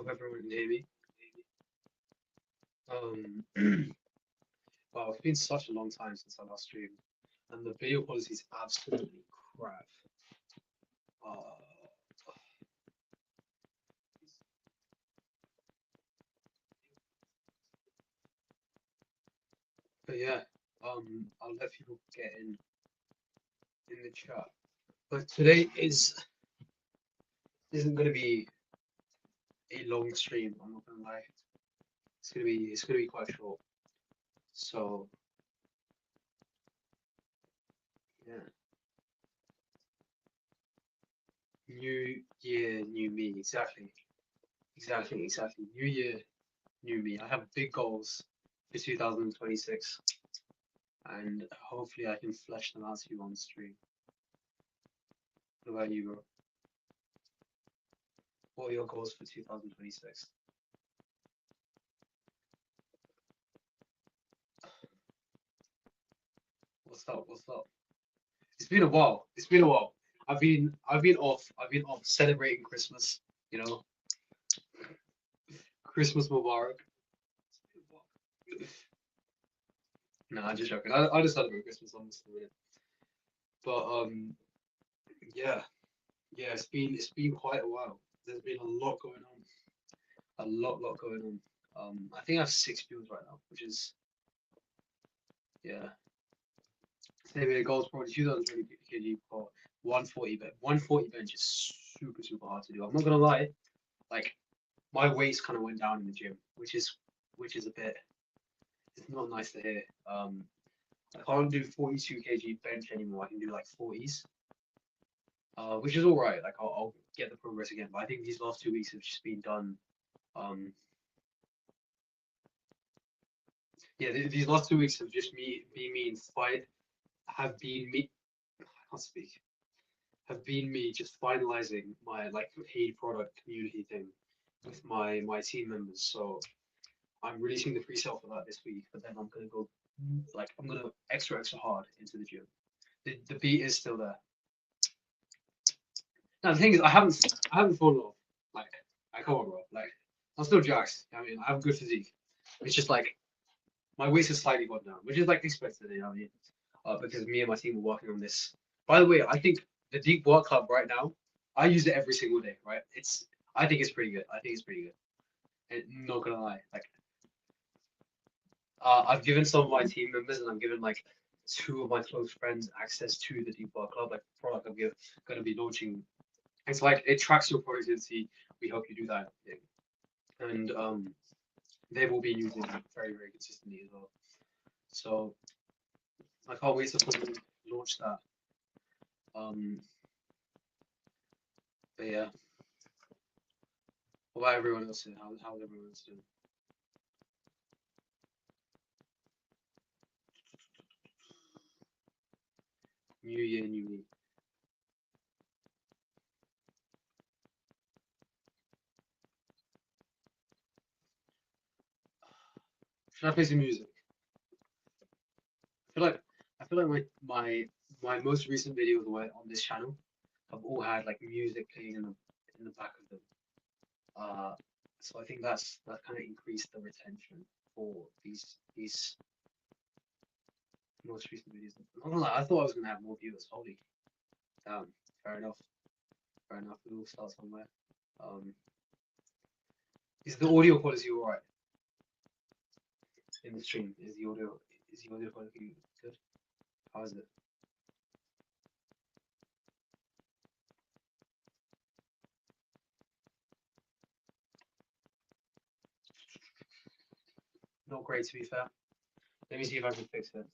hope everyone can hear me. Um, wow, it's been such a long time since I last streamed, and the video quality is absolutely crap. Uh, but yeah, I'll let people get in the chat. But today isn't going to be a long stream. I'm not gonna lie. It's gonna be quite short. So yeah, new year, new me. Exactly. New year, new me. I have big goals for 2026, and hopefully I can flesh them out to you on stream. What about you, bro? What are your goals for 2026? What's up? What's up? It's been a while. It's been a while. I've been off celebrating Christmas. You know, Christmas Mubarak. No, I'm just joking. I just celebrate Christmas almost a minute. But yeah, yeah. It's been quite a while. There's been a lot going on. A lot going on. I think I have 6 viewers right now, which is yeah. Maybe the goal's probably 2020 kg for 140 bench. 140 bench is super hard to do. I'm not gonna lie, like my weights kind of went down in the gym, which is a bit. It's not nice to hear. I can't do 42 kg bench anymore. I can do like 40s, which is all right. Like I'll get the progress again. But I think these last 2 weeks have just been done. Um, yeah, these last 2 weeks have just me in fight have been me. I can't speak. Have been me just finalizing my like paid product community thing with my team members. So I'm releasing the pre-sale for that this week, but then I'm gonna go like I'm gonna extra hard into the gym. The beat is still there. Now the thing is I haven't fallen off. Like come on, bro. Like I'm still jacked. I mean I have good physique. It's just like my waist has slightly gone down, which is like expected, you know what I mean? Because me and my team were working on this. By the way, I think the Deep Work Club right now, I use it every single day, right? I think it's pretty good. I think it's pretty good. And not gonna lie, like, I've given some of my team members and I've given like two of my close friends access to the Deep Work Club, like product gonna be launching. It's like it tracks your productivity. We help you do that thing, and they've all been using it very consistently as well. So I can't wait to fully launch that. Um, but yeah, what about everyone else here? How's everyone else doing? New year, new me. Should I play some music? I feel like I feel like my most recent videos were on this channel have all had like music playing in the back of them. Uh, so I think that kind of increased the retention for these most recent videos. I'm not gonna lie, I thought I was gonna have more viewers. Holy, damn, fair enough, fair enough. We all start somewhere. Um, is the audio quality all right in the stream? Is the audio quality good? How is it? Not great to be fair. Let me see if I can fix it.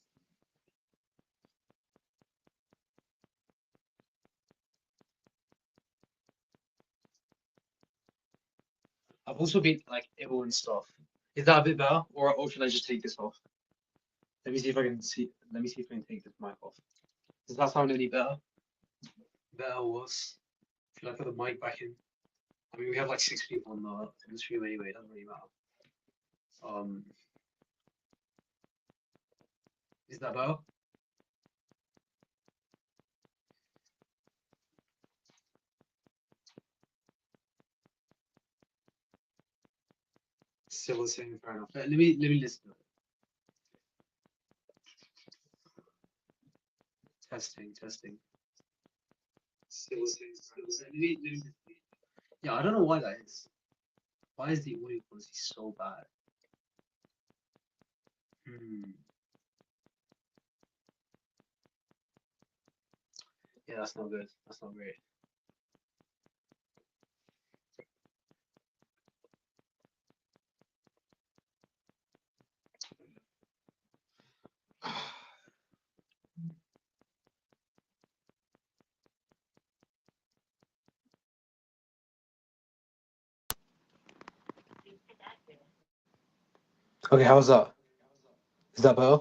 I've also been like ill and stuff. Is that a bit better, or should I just take this off? Let me see if I can see. Let me see if I can take this mic off. Does that sound any better? Better or worse? Should I put the mic back in? I mean, we have like 6 people on the stream anyway. It doesn't really matter. Um, is that better? Still the same, fair enough. Let me listen to it. Testing, testing. Still the same, fair enough. Let me. Yeah, I don't know why that is. Why is the audio quality so bad? Hmm. Yeah, that's not good. That's not great. Okay, how's that? Is that better?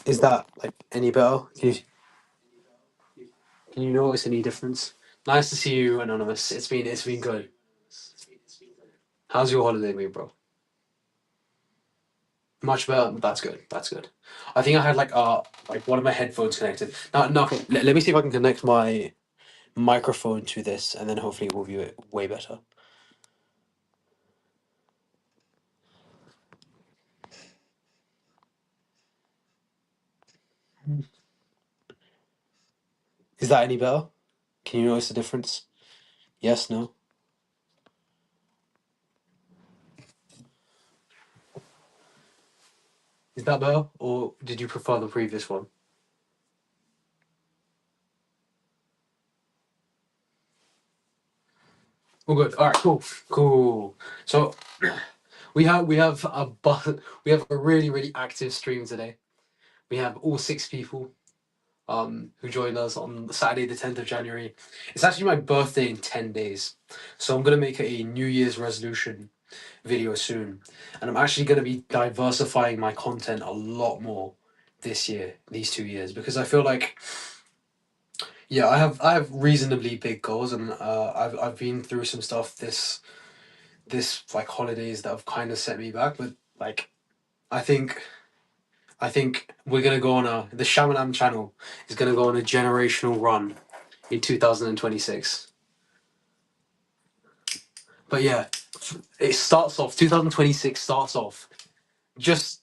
Is that like any better? Can you notice any difference? Nice to see you, Anonymous. It's been good. How's your holiday been, bro? Much better. That's good. That's good. I think I had like one of my headphones connected. Now, no. Let me see if I can connect my microphone to this, and then hopefully we'll view it way better. Is that any better? Can you notice the difference? Yes, no? Is that better? Or did you prefer the previous one? Oh, good. All right, cool. Cool. So we have a really, really active stream today. We have all six people who joined us on Saturday, the 10th of January. It's actually my birthday in 10 days. So I'm going to make a New Year's resolution video soon. And I'm actually going to be diversifying my content a lot more this year, these 2 years, because I feel like, yeah, I have reasonably big goals, and I've been through some stuff this like holidays that have kind of set me back, but like I think I think we're gonna go on the Shamalam channel is gonna go on a generational run in 2026. But yeah, it starts off 2026 starts off just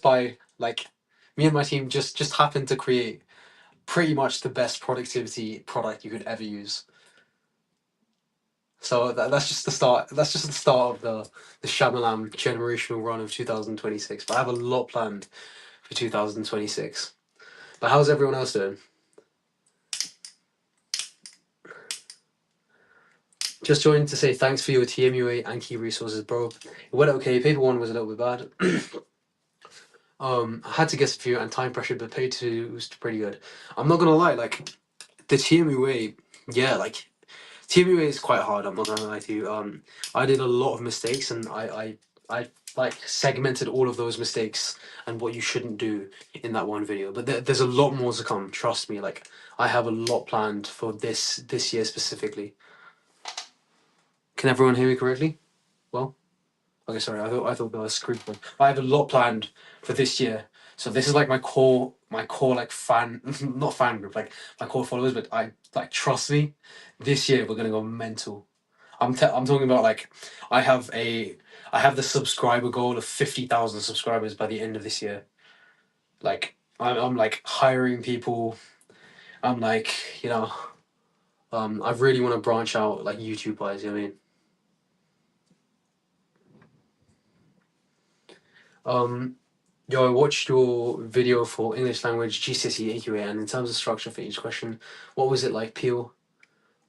by like me and my team just happened to create pretty much the best productivity product you could ever use. So that's just the start. That's just the start of the Shamalam generational run of 2026. But I have a lot planned for 2026. But how's everyone else doing? Just joined to say thanks for your TMUA and key resources, bro. It went okay. Paper one was a little bit bad. I had to guess a few and time pressure, but paper two was pretty good. I'm not gonna lie, like the TMUA, yeah, like TMUA is quite hard. I'm not gonna lie to you. I did a lot of mistakes, and I like segmented all of those mistakes and what you shouldn't do in that one video. But there's a lot more to come. Trust me. Like I have a lot planned for this year specifically. Can everyone hear me correctly? Well, okay. Sorry, I thought there was screen. I have a lot planned for this year. So this is like my core like fan, not fan group, like my core followers. But I like trust me, this year we're gonna go mental. I'm talking about like I have a I have the subscriber goal of 50,000 subscribers by the end of this year. Like I'm like hiring people. I'm like I really want to branch out like YouTube wise. You know what I mean? Yo, I watched your video for English language GCSE AQA, and in terms of structure for each question, what was it like, Peel?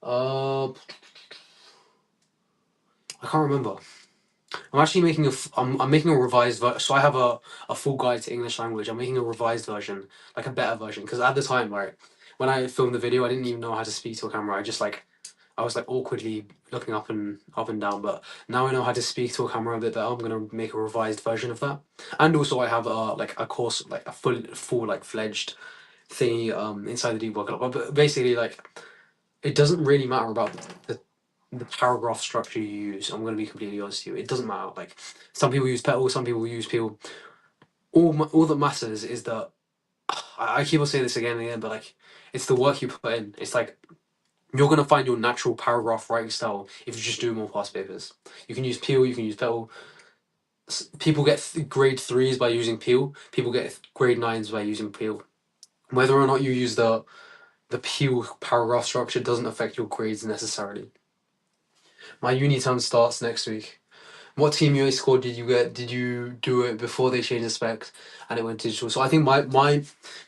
I can't remember. I'm actually making I'm making a revised so I have a full guide to English language. I'm making a revised version, like a better version, because at the time, right, when I filmed the video, I didn't even know how to speak to a camera. I was like awkwardly looking up and down, but now I know how to speak to a camera a bit better. I'm gonna make a revised version of that, and also I have like a course, like a full like fledged thingy inside the debug club. But basically, like it doesn't really matter about the paragraph structure you use. I'm gonna be completely honest with you. It doesn't matter. Like some people use petal, some people use peel. All that matters is that I keep on saying this again and again, but like it's the work you put in. It's like you're gonna find your natural paragraph writing style if you just do more past papers. You can use Peel, you can use Petal. People get grade 3s by using Peel. People get grade 9s by using Peel. Whether or not you use the Peel paragraph structure doesn't affect your grades necessarily. My uni term starts next week. What team UA score did you get? Did you do it before they changed the spec and it went digital? So I think my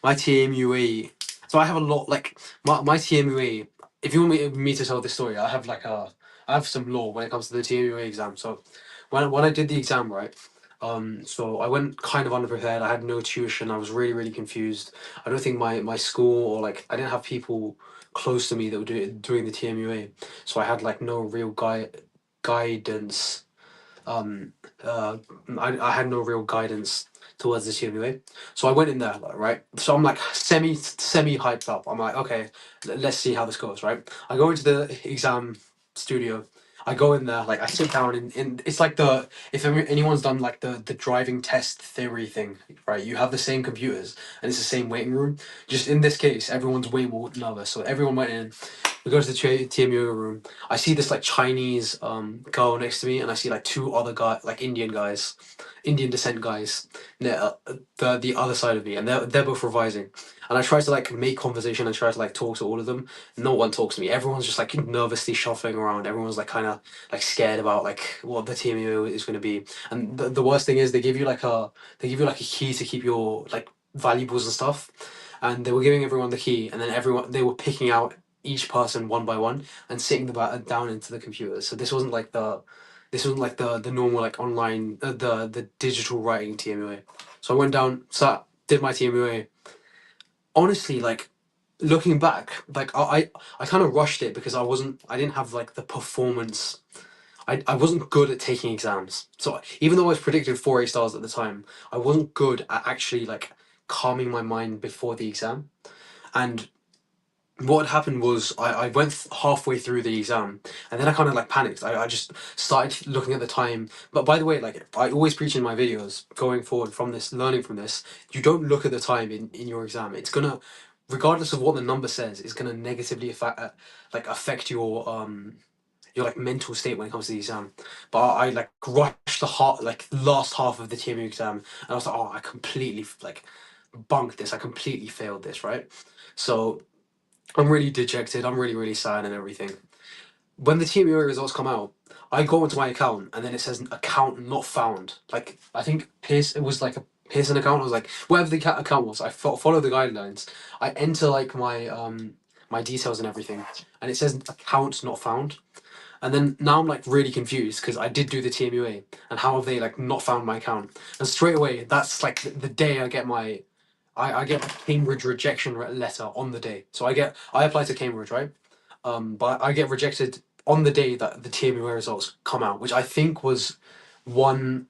TMUA. So I have a lot like my TMUA. If you want me to tell this story, I have some law when it comes to the TMUA exam. So when I did the exam, right, so I went kind of underprepared. I had no tuition. I was really confused. I don't think my school or like I didn't have people close to me that were doing the TMUA. So I had like no real guidance. um I had no real guidance towards this UWA. So I went in there, like, right? So I'm like semi hyped up. I'm like, okay, let's see how this goes, right? I go into the exam studio. I go in there, like I sit down in it's like the if anyone's done like the driving test theory thing, right? You have the same computers and it's the same waiting room. Just in this case, everyone's way more nervous. So everyone went in. We go to the TMU room. I see this like Chinese girl next to me, and I see like two other like Indian guys, Indian descent guys, the other side of me, and they're both revising. And I try to like make conversation and try to like talk to all of them. No one talks to me. Everyone's just like nervously shuffling around. Everyone's like kind of like scared about like what the TMU is going to be. And the worst thing is they give you like a key to keep your like valuables and stuff. And they were giving everyone the key, and then everyone they were picking out each person one by one and sitting the down into the computer. So this wasn't like the normal like online the digital writing TMUA. So I went down, sat, did my TMUA. Honestly, like looking back, like I kind of rushed it because I didn't have like the performance. I wasn't good at taking exams. So even though I was predicted 4 A stars at the time, I wasn't good at actually like calming my mind before the exam. And what had happened was I went halfway through the exam and then I kind of like panicked. I just started looking at the time. But by the way, like I always preach in my videos going forward from this, learning from this, you don't look at the time in your exam. It's gonna, regardless of what the number says, it's gonna negatively affect your like mental state when it comes to the exam. But I like rushed the last half of the TMU exam and I was like, oh, I completely like bunked this. I completely failed this, right? So I'm really dejected. I'm really sad and everything. When the TMUA results come out, I go into my account and then it says account not found. Like I think it was like a Pearson account. I was like whatever the account was. I follow the guidelines. I enter like my details and everything, and it says account not found. And then now I'm like really confused because I did do the TMUA and how have they like not found my account? And straight away, that's like the day I get I get a Cambridge rejection letter on the day. So I apply to Cambridge, right? But I get rejected on the day that the TMUA results come out, which I think was one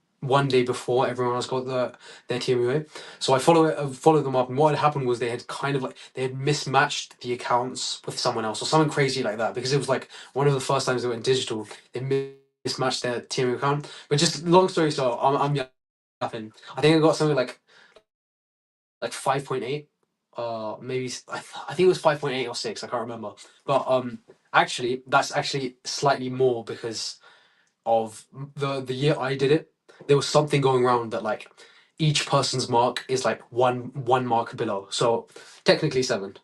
day before everyone else got their TMUA. So I follow them up, and what had happened was they had mismatched the accounts with someone else or something crazy like that because it was like one of the first times they went digital. They mismatched their TMUA account. But just long story short, I'm yapping. I think I got something like 5.8, maybe I think it was 5.8 or 6, I can't remember. But actually that's actually slightly more because of the year I did it. There was something going around that like each person's mark is like one mark below, so technically 7.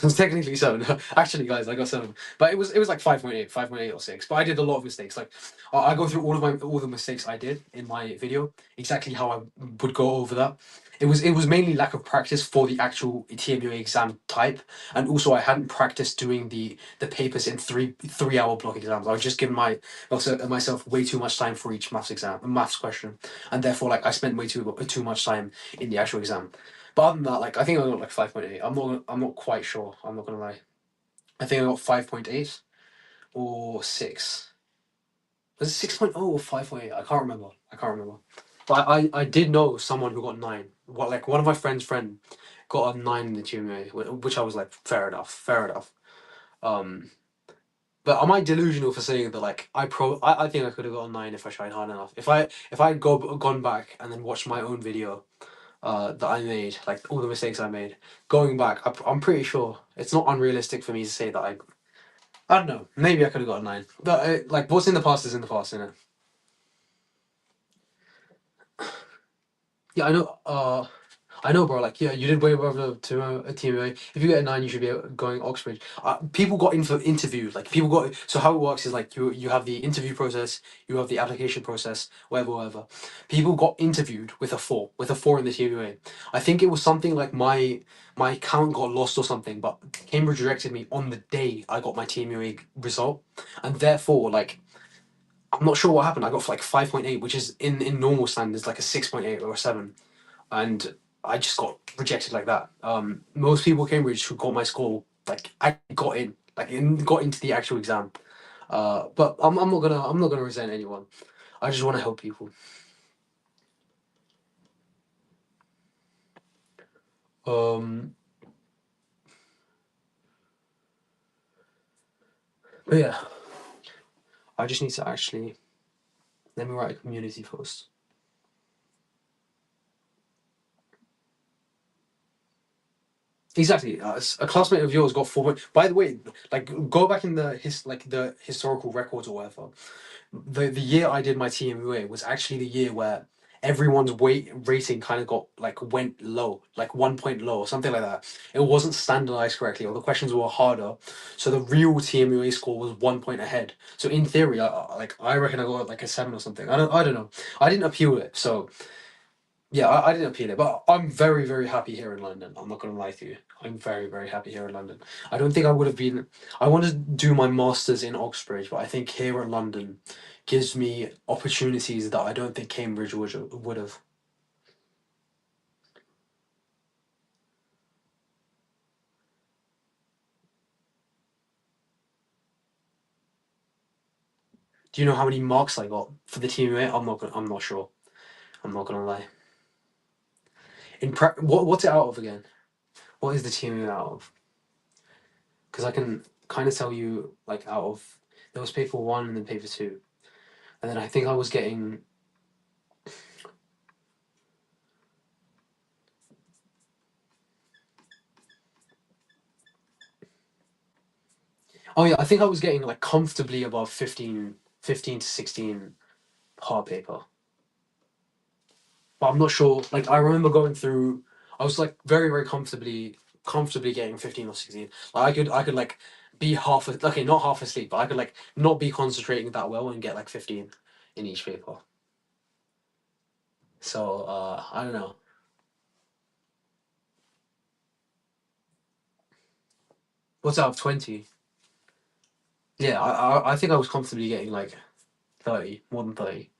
It's technically 7. Actually, guys, I got 7, but it was like 5.8, 5.8 or 6. But I did a lot of mistakes. Like I go through all the mistakes I did in my video, exactly how I would go over that. It was mainly lack of practice for the actual TMUA exam type, and also I hadn't practiced doing the papers in 3 hour block exams. I was just giving myself way too much time for each maths question, and therefore like I spent way too much time in the actual exam. But other than that, like I think I got like 5.8. I'm not quite sure. I'm not gonna lie. I think I got 5.8 or 6. Was it 6.0 or 5.8? I can't remember. I can't remember. But I did know someone who got 9. What like one of my friend got a 9 in the GMA, which I was like fair enough, fair enough. Um, but am I delusional for saying that like I think I could have got a 9 if I tried hard enough. If I gone back and then watched my own video that I made, like all the mistakes I made. Going back, I'm pretty sure it's not unrealistic for me to say that I don't know. Maybe I could have got a 9. But like, what's in the past is in the past, innit? Yeah, I know. I know, bro. Like, yeah, you did way above a TMA. If you get a 9, you should be going Oxbridge. People got in for interviews. Like, people got. So how it works is like you have the interview process, you have the application process, whatever, whatever. People got interviewed with a 4 in the TMA. I think it was something like my account got lost or something, but Cambridge rejected me on the day I got my TMA result, and therefore, like, I'm not sure what happened. I got like 5.8, which is in normal standards like a 6.8 or a 7, and I just got rejected like that. Most people at Cambridge who got my score, like I got in, got into the actual exam. But I'm not gonna resent anyone. I just want to help people. Um, but yeah, I just need to actually let me write a community post. Exactly. A classmate of yours got 4. By the way, like go back in the historical records or whatever. The year I did my TMUA was actually the year where everyone's weight rating kind of got like went low, like 1 point low or something like that. It wasn't standardized correctly, or the questions were harder. So the real TMUA score was 1 point ahead. So in theory, I reckon I got like a 7 or something. I don't know. I didn't appeal it, so yeah, I didn't appeal it, but I'm very, very happy here in London. I'm not gonna lie to you. I'm very, very happy here in London. I don't think I would have been. I want to do my masters in Oxbridge, but I think here in London gives me opportunities that I don't think Cambridge would have. Do you know how many marks I got for the team? I'm not. I'm not sure. I'm not gonna lie. What's it out of again? What is the team out of? Because I can kind of tell you like out of there was paper 1 and then paper 2, and then I think I was getting. Oh yeah, I think I was getting like comfortably above 15 to 16 per paper. But I'm not sure. Like I remember going through I was like very, very comfortably getting 15 or 16. Like I could like be okay, not half asleep, but I could like not be concentrating that well and get like 15 in each paper. So I don't know. What's out of 20? Yeah, I think I was comfortably getting like 30, more than 30.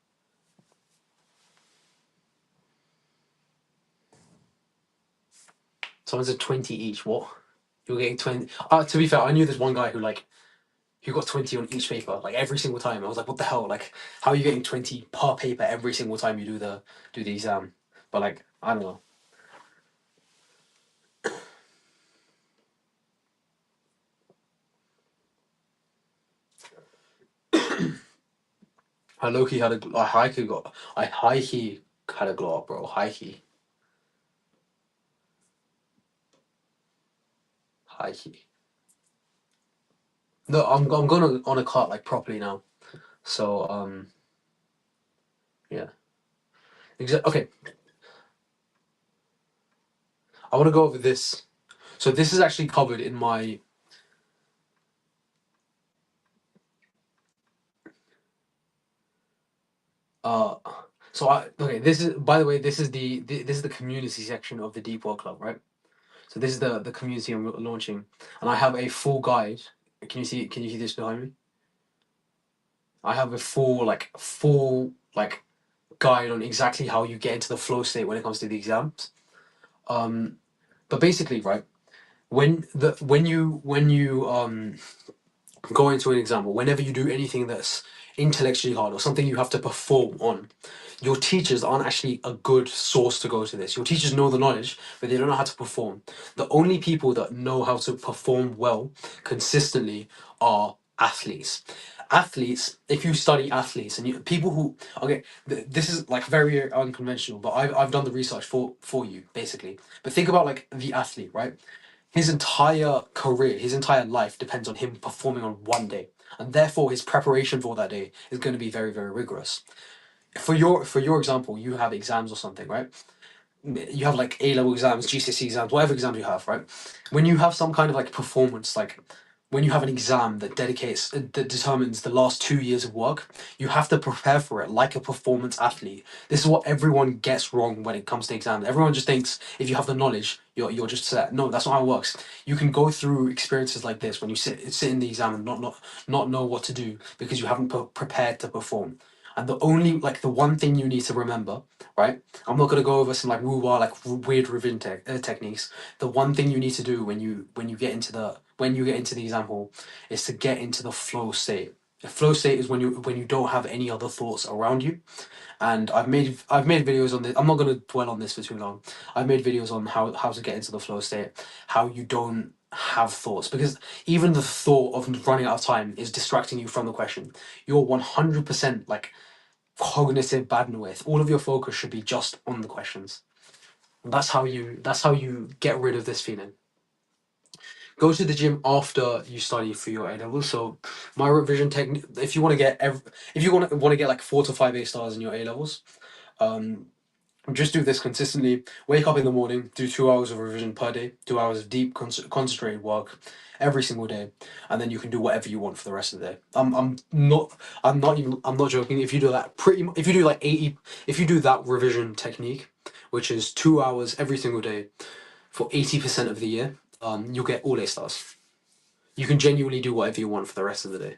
Someone said 20 each. What? You were getting 20. To be fair, I knew this one guy who got 20 on each paper, like every single time. I was like, what the hell? Like, how are you getting 20 per paper every single time you do the exam? But like, I don't know. I low key had a I high key got I high key had a glow up, bro. High key, high key. No, I'm going on a cart like properly now. So yeah. Okay, I want to go over this. So this is actually covered in my uh. So okay. This is by the way. This is the community section of the Deep World Club, right? So this is the community I'm launching, and I have a full guide. Can you see this behind me? I have a full guide on exactly how you get into the flow state when it comes to the exams. Um, but basically, right, when you go into an exam, or whenever you do anything that's intellectually hard or something you have to perform on, your teachers aren't actually a good source to go to this. Your teachers know the knowledge, but they don't know how to perform. The only people that know how to perform well consistently are athletes. Athletes, if you study athletes and people who okay, this is like very unconventional, but I've done the research for you basically. But think about like the athlete, right? his entire career, his entire life depends on him performing on one day, and therefore his preparation for that day is going to be very, very rigorous. For your example, you have exams or something, right? You have like A level exams, GCSE exams, whatever exams you have, right? When you have some kind of like performance, like when you have an exam that determines the last 2 years of work, you have to prepare for it like a performance athlete. This is what everyone gets wrong when it comes to exams. Everyone just thinks if you have the knowledge, you're just set. No, that's not how it works. You can go through experiences like this when you sit in the exam and not know what to do because you haven't prepared to perform. And the one thing you need to remember, right? I'm not gonna go over some like woo-wah, like weird revision techniques. The one thing you need to do when you get into the exam hall is to get into the flow state. The flow state is when you don't have any other thoughts around you. And I've made videos on this. I'm not gonna dwell on this for too long. I've made videos on how to get into the flow state, how you don't have thoughts, because even the thought of running out of time is distracting you from the question. You're 100% like cognitive bandwidth. All of your focus should be just on the questions. And that's how you get rid of this feeling. Go to the gym after you study for your A levels. So my revision technique, if you want to get like 4 to 5 A stars in your A levels, um, just do this consistently. Wake up in the morning, do 2 hours of revision per day, 2 hours of deep concentrated work every single day, and then you can do whatever you want for the rest of the day. I'm not joking. If you do that if you do like 80, if you do that revision technique, which is 2 hours every single day for 80% of the year, you'll get all A stars. You can genuinely do whatever you want for the rest of the day.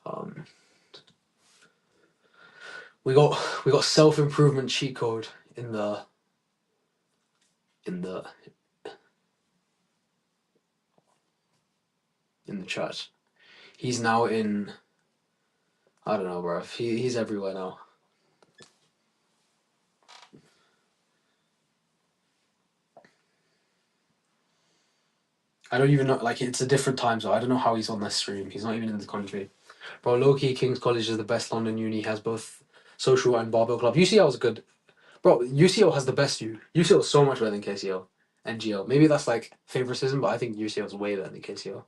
Um, we got self-improvement cheat code in the in the in the chat. He's now in. I don't know, bro. He's everywhere now. I don't even know. Like, it's a different time zone. I don't know how he's on this stream. He's not even in the country, bro. Low key, King's College is the best London uni. Has both social and barbell club. UCL is good, bro. UCL has the best U. UCL is so much better than KCL and GL. Maybe that's like favoritism, but I think UCL is way better than KCL.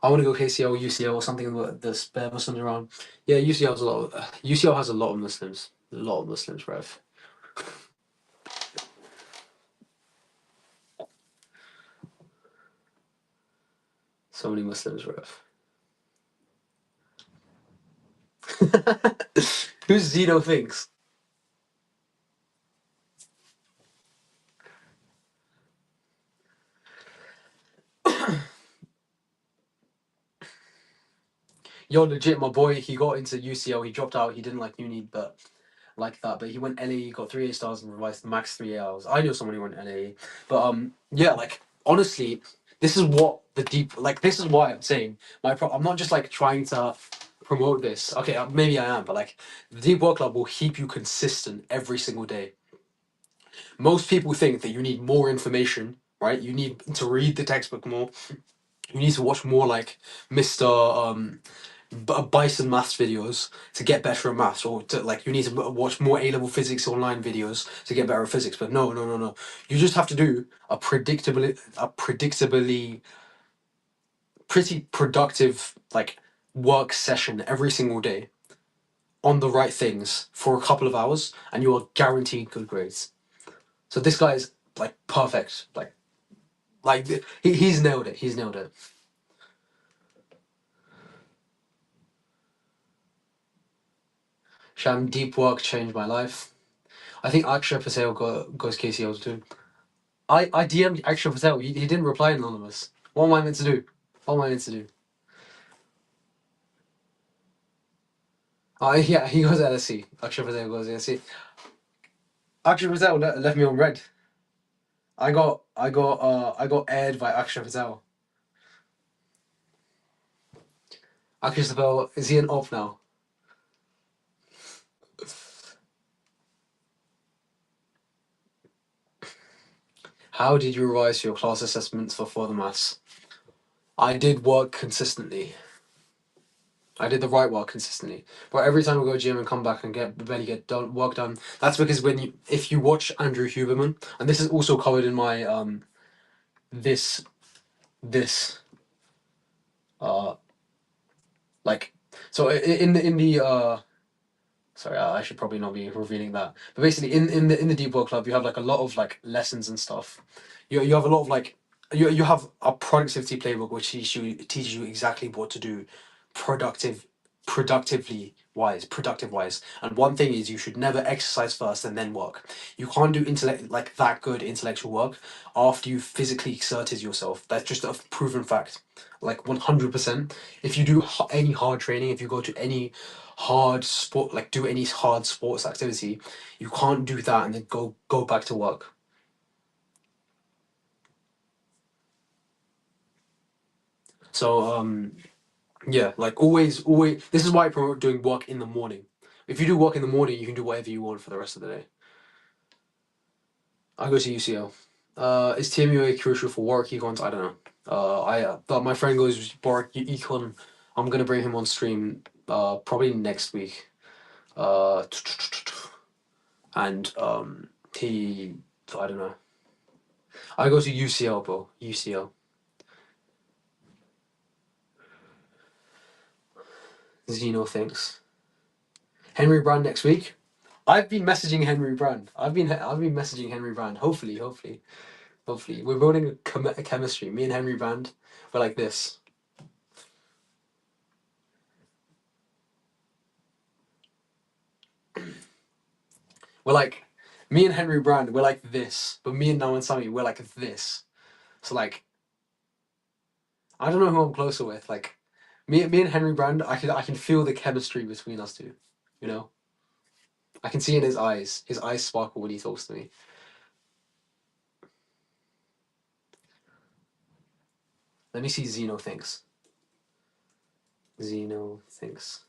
I want to go KCL, UCL, or something with the spare Muslims around. Yeah, UCL has a lot. UCL has a lot of Muslims. A lot of Muslims, bro. So many Muslims, bro. Who's Zeno thinks? Yo, legit, my boy, he got into UCL, he dropped out, he didn't like uni, but like that, but he went LAE, got 3 A stars and revised max 3 hours. I know someone who went LAE. But yeah, like honestly, this is what the deep like this is why I'm saying I'm not just like trying to promote this. Okay, maybe I am, but like the Deep Work Club will keep you consistent every single day. Most people think that you need more information, right? You need to read the textbook more. You need to watch more like Mr. Bison maths videos to get better at maths, or to like you need to watch more A level physics online videos to get better at physics. But no, no, no, no. You just have to do a predictably pretty productive like work session every single day on the right things for a couple of hours, and you are guaranteed good grades. So this guy is like perfect. Like he's nailed it. He's nailed it. Sham, deep work changed my life. I think Akshay Patel goes KCL too. I DM'd Akshay Patel. He didn't reply anonymous. What am I meant to do? What am I meant to do? Yeah, he goes LSC. Akshay Patel goes LSC. Akshay Patel left me on red. I got aired by Akshay Patel. Akshay Patel, is he an op now? How did you revise your class assessments for the maths? I did work consistently. I did the right work consistently. But every time I go to gym and come back and get done work done, that's because if you watch Andrew Huberman, and this is also covered in my this this uh like so in the sorry, I should probably not be revealing that. But basically, in the Deep Work Club, you have like a lot of like lessons and stuff. You have a lot of like you have a productivity playbook which teaches you exactly what to do, productive, productive wise. And one thing is you should never exercise first and then work. You can't do intellect like that good intellectual work after you physically exerted yourself. That's just a proven fact. Like 100%. If you do any hard training, if you go to any hard sport, like do any hard sports activity, you can't do that and then go back to work. So yeah, like always this is why I promote doing work in the morning. If you do work in the morning, you can do whatever you want for the rest of the day. I go to UCL. Is TMUA crucial for work econs? I don't know. But my friend goes work econ. I'm gonna bring him on stream probably next week. Uh and he I don't know. I go to UCL, bro. UCL. Zeno thinks. Henry Brand next week. I've been messaging Henry Brand. I've been messaging Henry Brand. Hopefully, we're building a chemistry. Me and Henry Brand, we're like this. We're like me and Henry Brand. We're like this, but me and Nawan Sami, we're like this. So like, I don't know who I'm closer with. Like, me and Henry Brand, I can feel the chemistry between us two. You know, I can see in his eyes. His eyes sparkle when he talks to me. Let me see. Zeno thinks. Zeno thinks.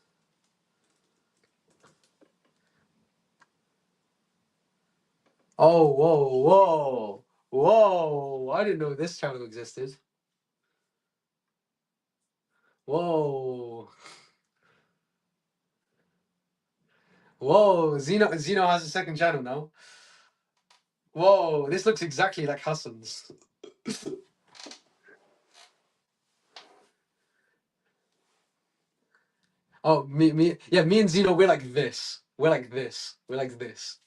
Oh, whoa! I didn't know this channel existed. Whoa, whoa! Zeno has a second channel now. Whoa, this looks exactly like Hassan's. Oh, me and Zeno, we're like this. We're like this. We're like this.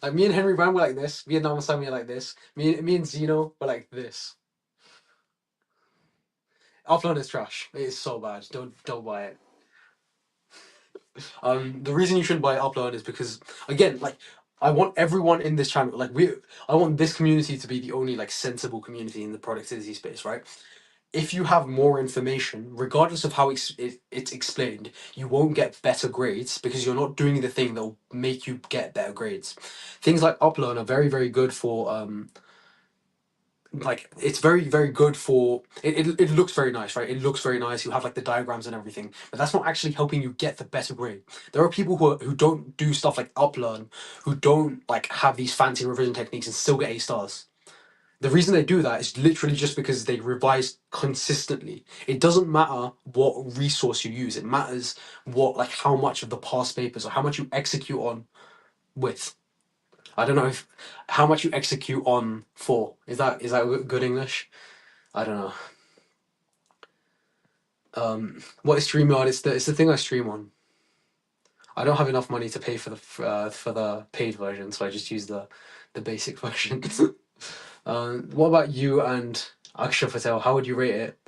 Like me and Henry Brown, we're like this. Me and Namasami, we're like this. Me and Zeno, we're like this. Upload is trash. It is so bad. Don't buy it. The reason you shouldn't buy Upload is because again, like I want everyone in this channel, I want this community to be the only like sensible community in the productivity space, right? If you have more information, regardless of how it's explained, you won't get better grades because you're not doing the thing that will make you get better grades. Things like Uplearn are very, very good for like it's very good for it looks very nice, right? It looks very nice. You have like the diagrams and everything, but that's not actually helping you get the better grade. There are people who don't do stuff like Uplearn, who don't like have these fancy revision techniques and still get A stars. The reason they do that is literally just because they revise consistently. It doesn't matter what resource you use. It matters what like how much of the past papers or how much you execute on with. I don't know if how much you execute on for. Is that good English? I don't know. What is StreamYard? It's the thing I stream on. I don't have enough money to pay for the paid version, so I just use the basic version. What about you and Akshay Patel? How would you rate it?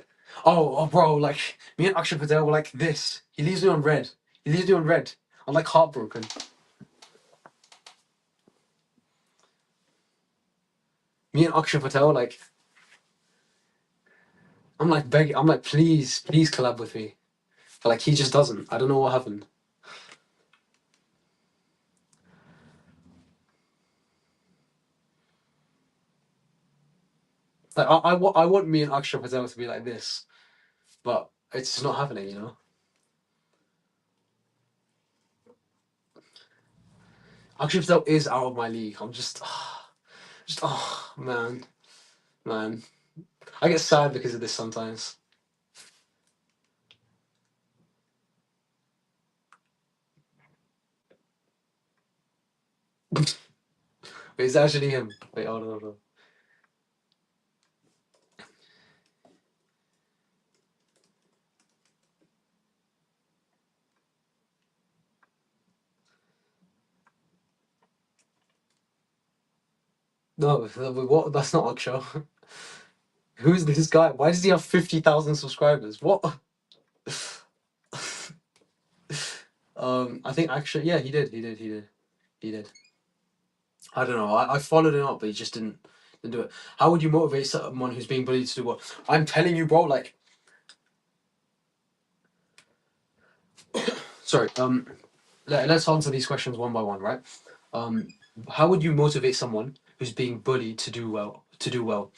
Oh, bro, like me and Akshay Patel were like this. He leaves me on red. He leaves me on red. I'm like heartbroken. Me and Akshay Patel, like, I'm like begging. I'm like, please collab with me. But like, he just doesn't. I don't know what happened. Like, I want me and Akshay Patel to be like this, but it's just not happening, you know. Akshay Patel is out of my league. I'm just man. I get sad because of this sometimes. Wait, is that actually him? Wait, hold on, hold on. No, what? That's not Akshay. Who's this guy? Why does he have 50,000 subscribers? What? I think actually, yeah, he did. I don't know. I followed him up, but he just didn't do it. How would you motivate someone who's being bullied to do what? I'm telling you, bro. Like, sorry. Let's answer these questions one by one, right? Um, how would you motivate someone who's being bullied to do well? To do well.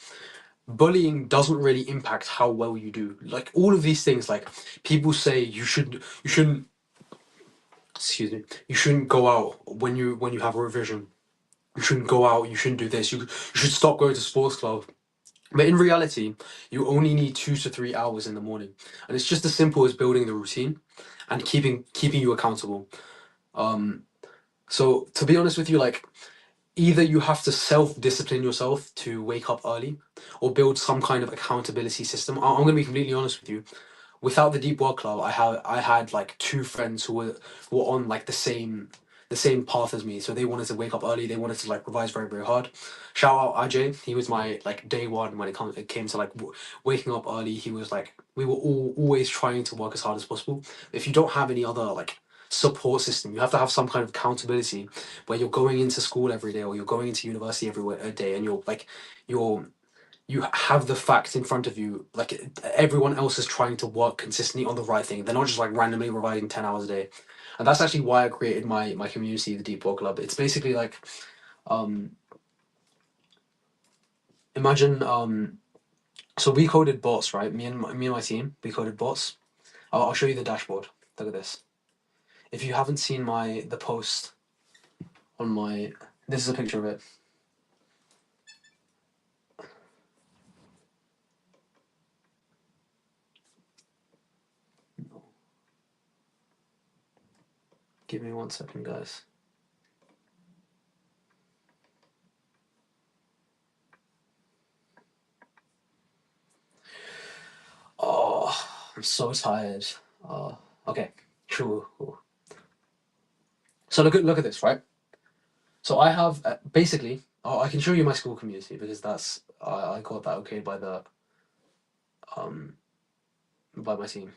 Bullying doesn't really impact how well you do. Like all of these things, like people say you shouldn't excuse me, you shouldn't go out when you have a revision. You shouldn't go out. You shouldn't do this. You should stop going to sports club. But in reality, you only need 2 to 3 hours in the morning, and it's just as simple as building the routine and keeping you accountable. Um, so to be honest with you, like either you have to self-discipline yourself to wake up early or build some kind of accountability system. I'm going to be completely honest with you. Without the deep work club, I had like two friends who were on like the same path as me. So they wanted to wake up early. They wanted to like revise very very hard. Shout out Ajay. He was my like day one when it came to like waking up early. He was like we were all always trying to work as hard as possible. If you don't have any other like support system, you have to have some kind of accountability where you're going into school every day or you're going into university every day and you're like you're you have the facts in front of you. Like everyone else is trying to work consistently on the right thing. They're not just like randomly revising 10 hours a day, and that's actually why I created my community, the Deep Work Club. It's basically like, um, imagine so we coded bots, right? Me and my team, we coded bots. I'll show you the dashboard. Look at this. If you haven't seen the post on my, this is a picture of it. Give me 1 second, guys. Oh, I'm so tired. Okay, true. So look at this, right? So I have basically. Oh, I can show you my school community because that's I got that okay um by my team.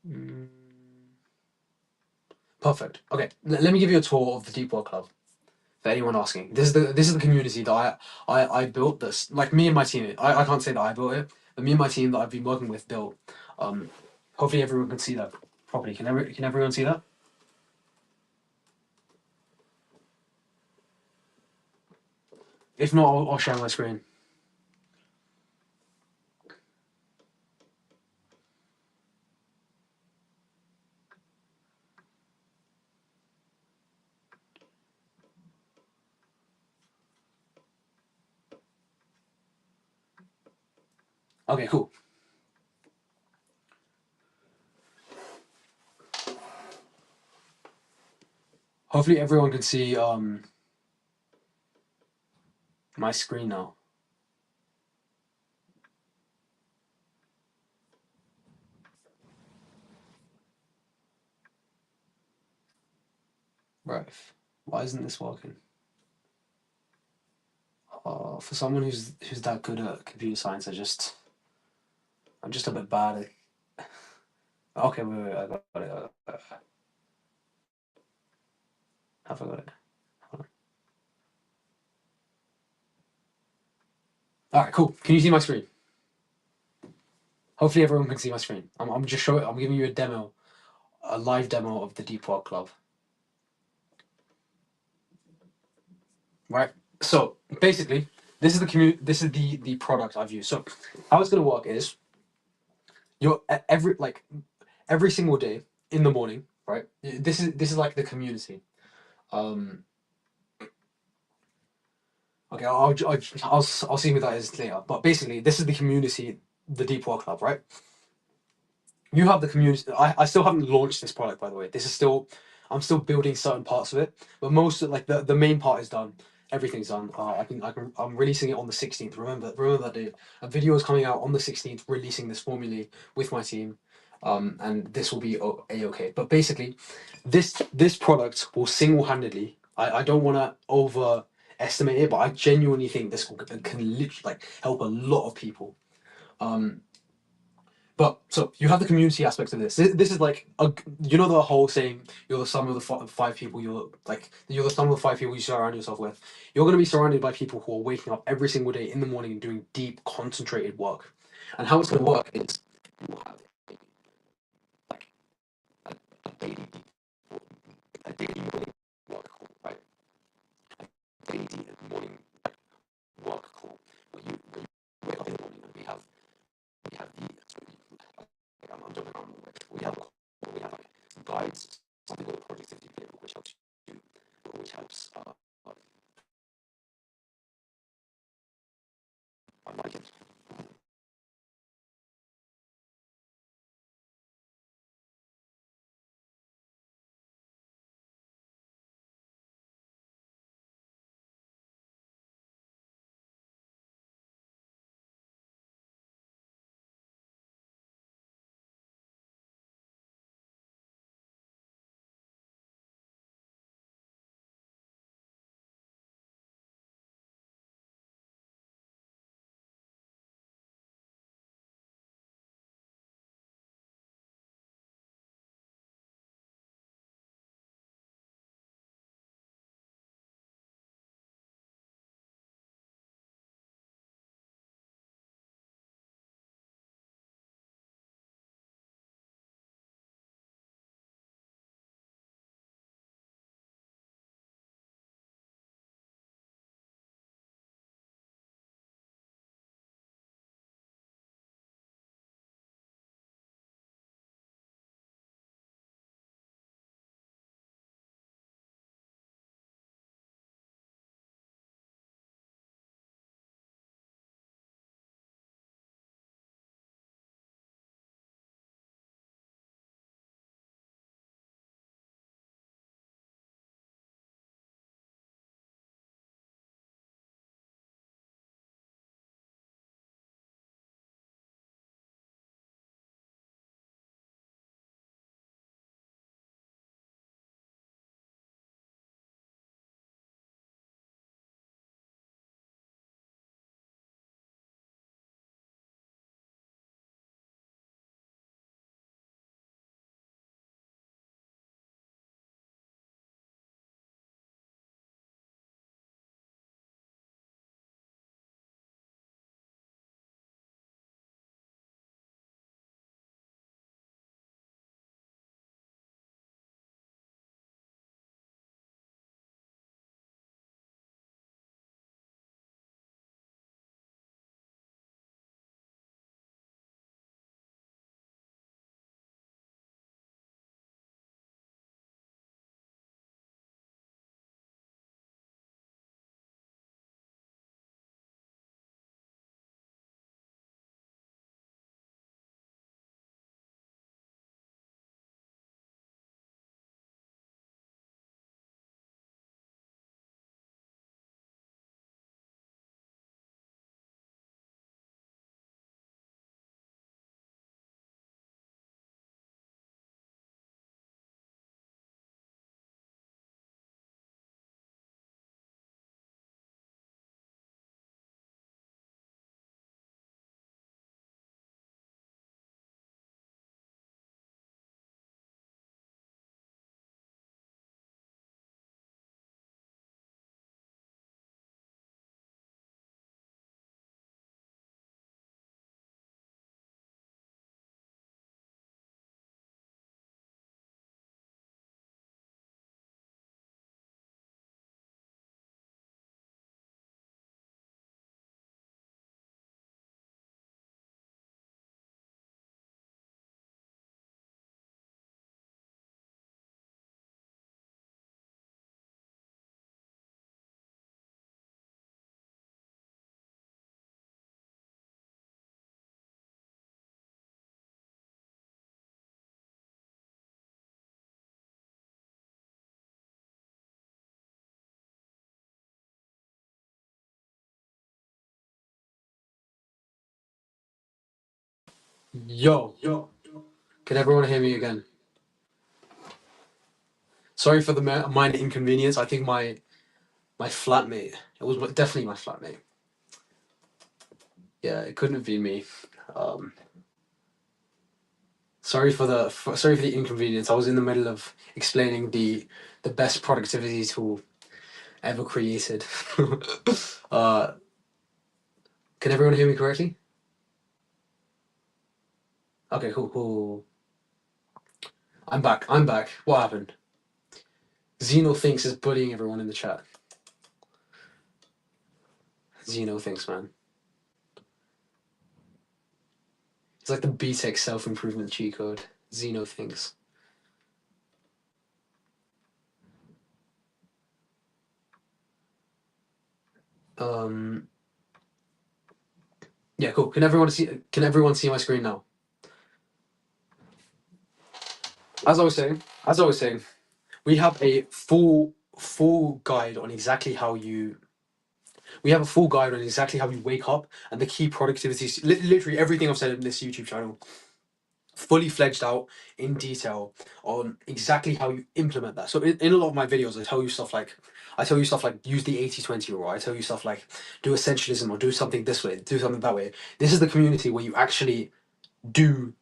Mm, perfect. Okay, let me give you a tour of the Deep World Club. For anyone asking, this is the community that I built. This like me and my team. I can't say that I built it, but me and my team that I've been working with built. Um, hopefully everyone can see that properly. Can everyone see that? If not, I'll share my screen. Okay, cool. Hopefully everyone can see my screen now. Right. Why isn't this working? For someone who's that good at computer science, I'm just a bit bad at. Okay, wait, I got it. Have I got it? All right, cool. Can you see my screen? Hopefully, everyone can see my screen. I'm just showing. I'm giving you a demo, a live demo of the Deep Work Club. Right. So basically, this is the This is the product I've used. So how it's gonna work is you're every single day in the morning, right? This is like the community. Um, okay, I'll see who that is later. But basically, this is the community, the Deep Work Club, right? You have the community. I still haven't launched this product, by the way. This is still I'm still building certain parts of it, but most of, like the main part is done. Everything's done. I'm releasing it on the 16th. Remember that day. A video is coming out on the 16th, releasing this formulae with my team, and this will be okay. But basically, this product will single handedly. I don't want to overestimate it, but I genuinely think can literally like help a lot of people. Um, but so you have the community aspect of this. This is like you know the whole saying, you're the sum of the five people you're the sum of the five people you surround yourself with. You're going to be surrounded by people who are waking up every single day in the morning and doing deep, concentrated work. And how it's going to work is you will have like a daily a daily morning work call, right? A daily morning work call where you wake up in the morning and we have the I'm jumping around a little bit. We have like guides, something called a productivity playbook, which helps you, which helps. I like it. Yo, can everyone hear me again? Sorry for the minor inconvenience. I think my flatmate. It was definitely my flatmate. Yeah, it couldn't have been me. Um, sorry for the inconvenience. I was in the middle of explaining the best productivity tool ever created. uh, can everyone hear me correctly? Okay, cool. I'm back. What happened? Zeno thinks is bullying everyone in the chat. Zeno thinks, man. It's like the BTEC self-improvement cheat code. Zeno thinks. Um, yeah, cool. Can everyone see my screen now? As I was saying, we have a full guide on exactly how you wake up and the key productivities, literally everything I've said in this YouTube channel, fully fledged out in detail on exactly how you implement that. So in a lot of my videos, I tell you stuff like use the 80-20 rule. I tell you stuff like do essentialism or do something this way, do something that way. This is the community where you actually do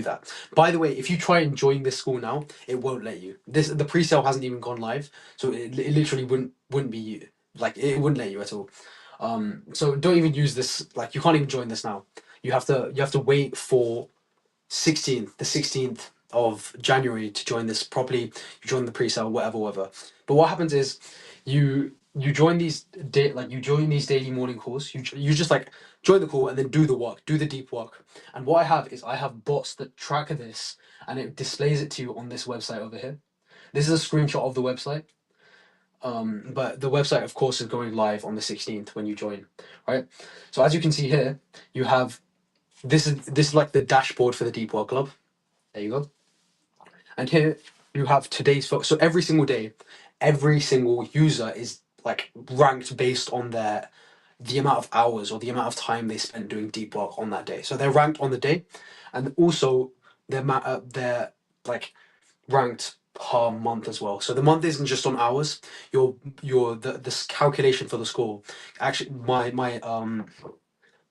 that. By the way, if you try and join this school now, it won't let you. The pre-sale hasn't even gone live, so it literally wouldn't be like it wouldn't let you at all. So don't even use this. Like you can't even join this now. You have to wait for the 16th of January to join this properly. You join the pre-sale, whatever. But what happens is you join these daily morning calls. You just like join the call and then do the work, do the deep work. And what I have bots that track this and it displays it to you on this website over here. This is a screenshot of the website. But the website, of course, is going live on the 16th when you join, right? So as you can see here, you have this is like the dashboard for the Deep Work Club. There you go. And here you have today's focus. So every single day, every single user is like ranked based on the amount of hours or the amount of time they spent doing deep work on that day. So they're ranked on the day, and also they're like ranked per month as well. So the month isn't just on hours. This calculation for the score. Actually,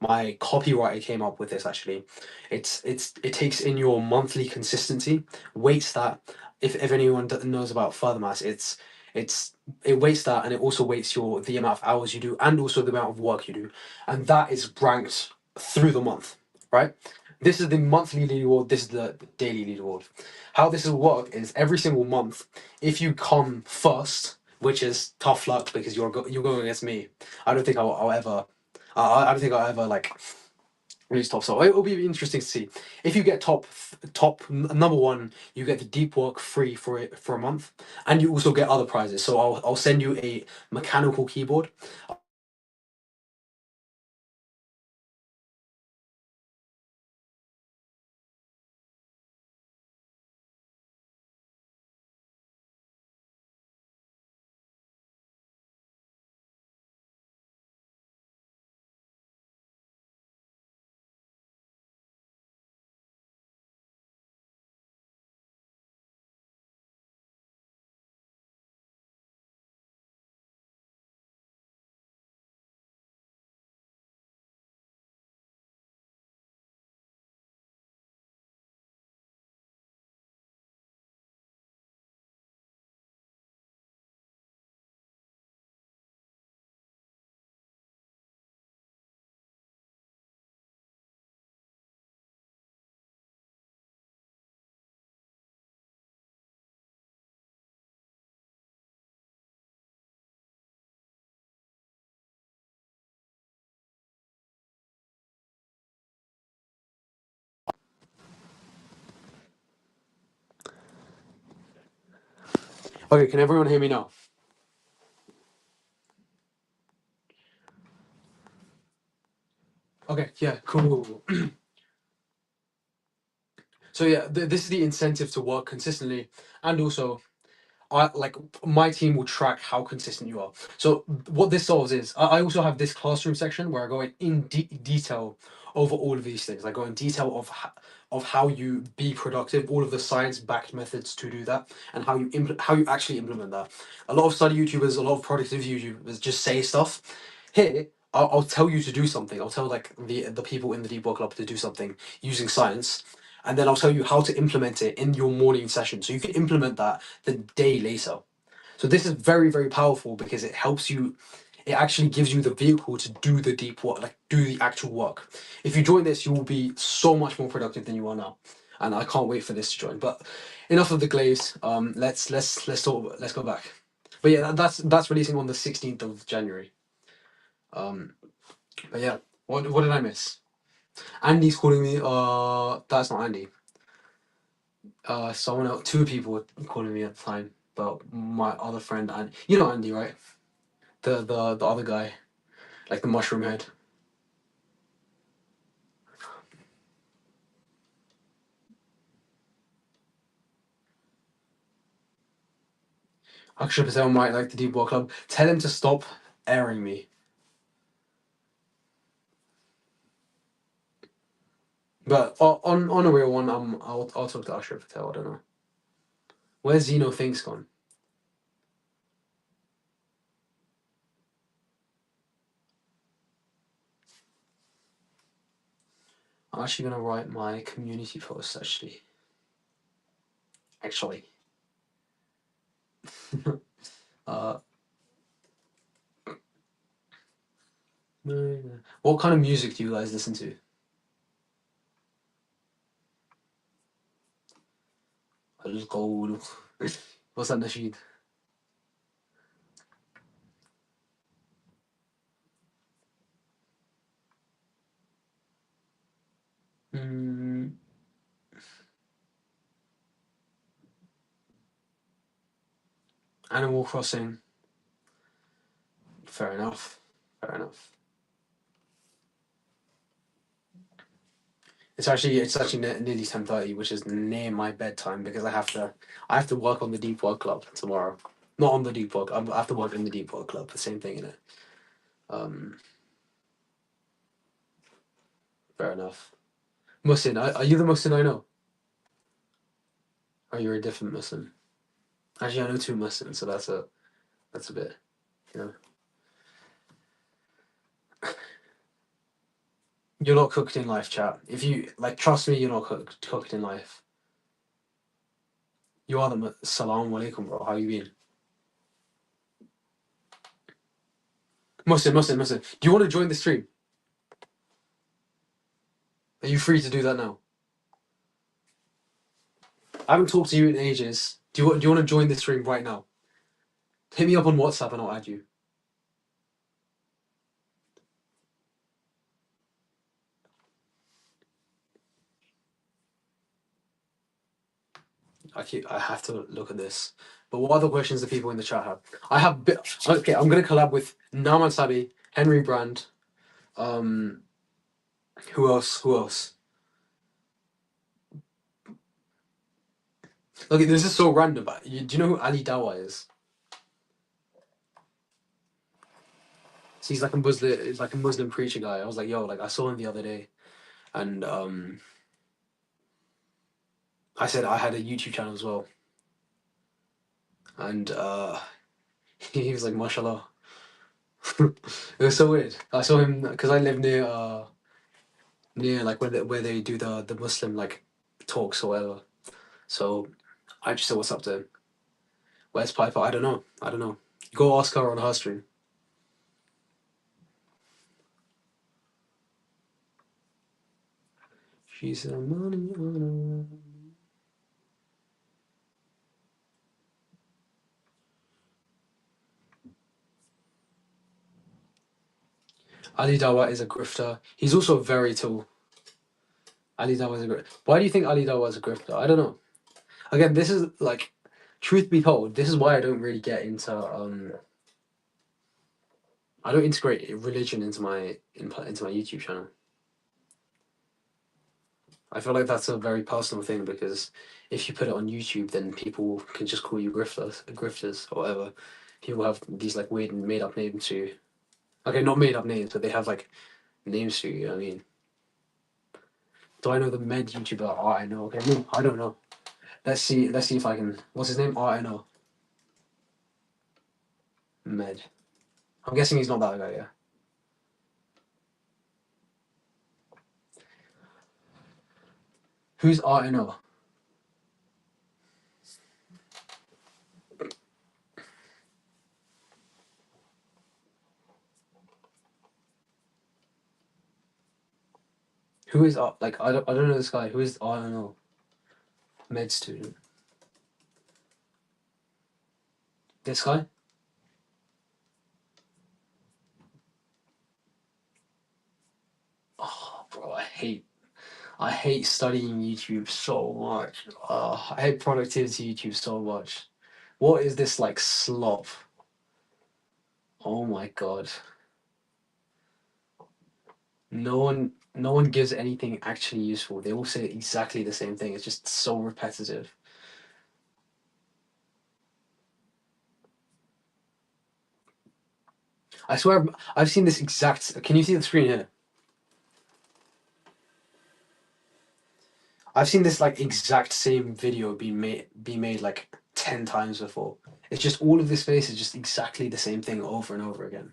my copywriter came up with this actually. It takes in your monthly consistency, weights that. If anyone knows about further maths, it weights that, and it also weights the amount of hours you do and also the amount of work you do, and that is ranked through the month, right? This is the monthly leaderboard. This is the daily leaderboard. How this will work is every single month, if you come first, which is tough luck because you're going against me. I don't think I'll ever I don't think I'll ever like release top. So it will be interesting to see if you get number one. You get the deep work free for it for a month, and you also get other prizes. So I'll send you a mechanical keyboard. Okay, can everyone hear me now? Okay, yeah, cool. So yeah, this is the incentive to work consistently, and also my team will track how consistent you are. So what this solves is I also have this classroom section where I go in detail over all of these things. I go in detail of how you be productive, all of the science-backed methods to do that, and how you actually implement that. A lot of study YouTubers, a lot of productivity YouTubers just say stuff. Here, I'll tell you to do something. I'll tell like the people in the Deep Work Club to do something using science, and then I'll tell you how to implement it in your morning session. So you can implement that the day later. So this is very, very powerful because it helps you. It actually gives you the vehicle to do the deep work, like do the actual work. If you join this, you will be so much more productive than you are now, and I can't wait for this to join. But enough of the glaze. Let's go back. But yeah, that's releasing on the 16th of January. But yeah, what did I miss? Andy's calling me. That's not Andy. Someone else, two people were calling me at the time, but my other friend, and you know Andy, right? The other guy, like the mushroom head. Akshay Patel might like the Deep Work Club. Tell him to stop airing me. But on a real one, I'll talk to Akshay Patel. I don't know. Where's Zeno Things gone? I'm actually gonna write my community post actually. uh, what kind of music do you guys listen to? القول. What's that nasheed? Animal Crossing. Fair enough. Fair enough. It's actually nearly 10:30, which is near my bedtime because I have to work on the Deep Work Club tomorrow. Not on the Deep Work. I have to work in the Deep Work Club. The same thing, innit? Fair enough. Muslim, are you the Muslim I know? Or you're a different Muslim? Actually, I know two Muslims, so that's a bit, you know. You're not cooked in life, chat. If you like, trust me, you're not cooked in life. You are the Salam alaikum, bro. How you been? Muslim. Do you want to join the stream? Are you free to do that now? I haven't talked to you in ages. Do you want to join the stream right now? Hit me up on WhatsApp and I'll add you. I have to look at this. But what other questions do people in the chat have? Okay, I'm gonna collab with Naman Sabi, Henry Brand. Who else? Okay, this is so random. But do you know who Ali Dawa is? So he's like a Muslim. He's like a Muslim preacher guy. I was like, yo, like I saw him the other day, and I said I had a YouTube channel as well, and he was like, mashallah. It was so weird. I saw him because I live near like where they do the Muslim like talks or whatever. So I just said what's up to him. Where's Piper? I don't know. Go ask her on her stream. She said money on her. Ali Dawa is a grifter. He's also very tall. Ali Dawa is a grifter. Why do you think Ali Dawa is a grifter? I don't know. Again, this is like, truth be told, this is why I don't really get into I don't integrate religion into my YouTube channel. I feel like that's a very personal thing because if you put it on YouTube, then people can just call you grifters or whatever. People have these like weird made up names to you. Okay, not made up names, but they have like names to you. You know what I mean, do I know the med YouTuber? Oh, I know. Okay, no, I don't know. Let's see. Let's see if I can. What's his name? Oh, I know. Med. I'm guessing he's not that guy. Yeah. Who's RNO? Who is like I don't know this guy. Who is RNO? Med student. This guy? Oh, bro, I hate studying YouTube so much. I hate productivity YouTube so much. What is this like slop? Oh my god. No one gives anything actually useful. They all say exactly the same thing. It's just so repetitive. I swear I've seen this exact. Can you see the screen here? I've seen this like exact same video be made like 10 times before. It's just all of this face is just exactly the same thing over and over again.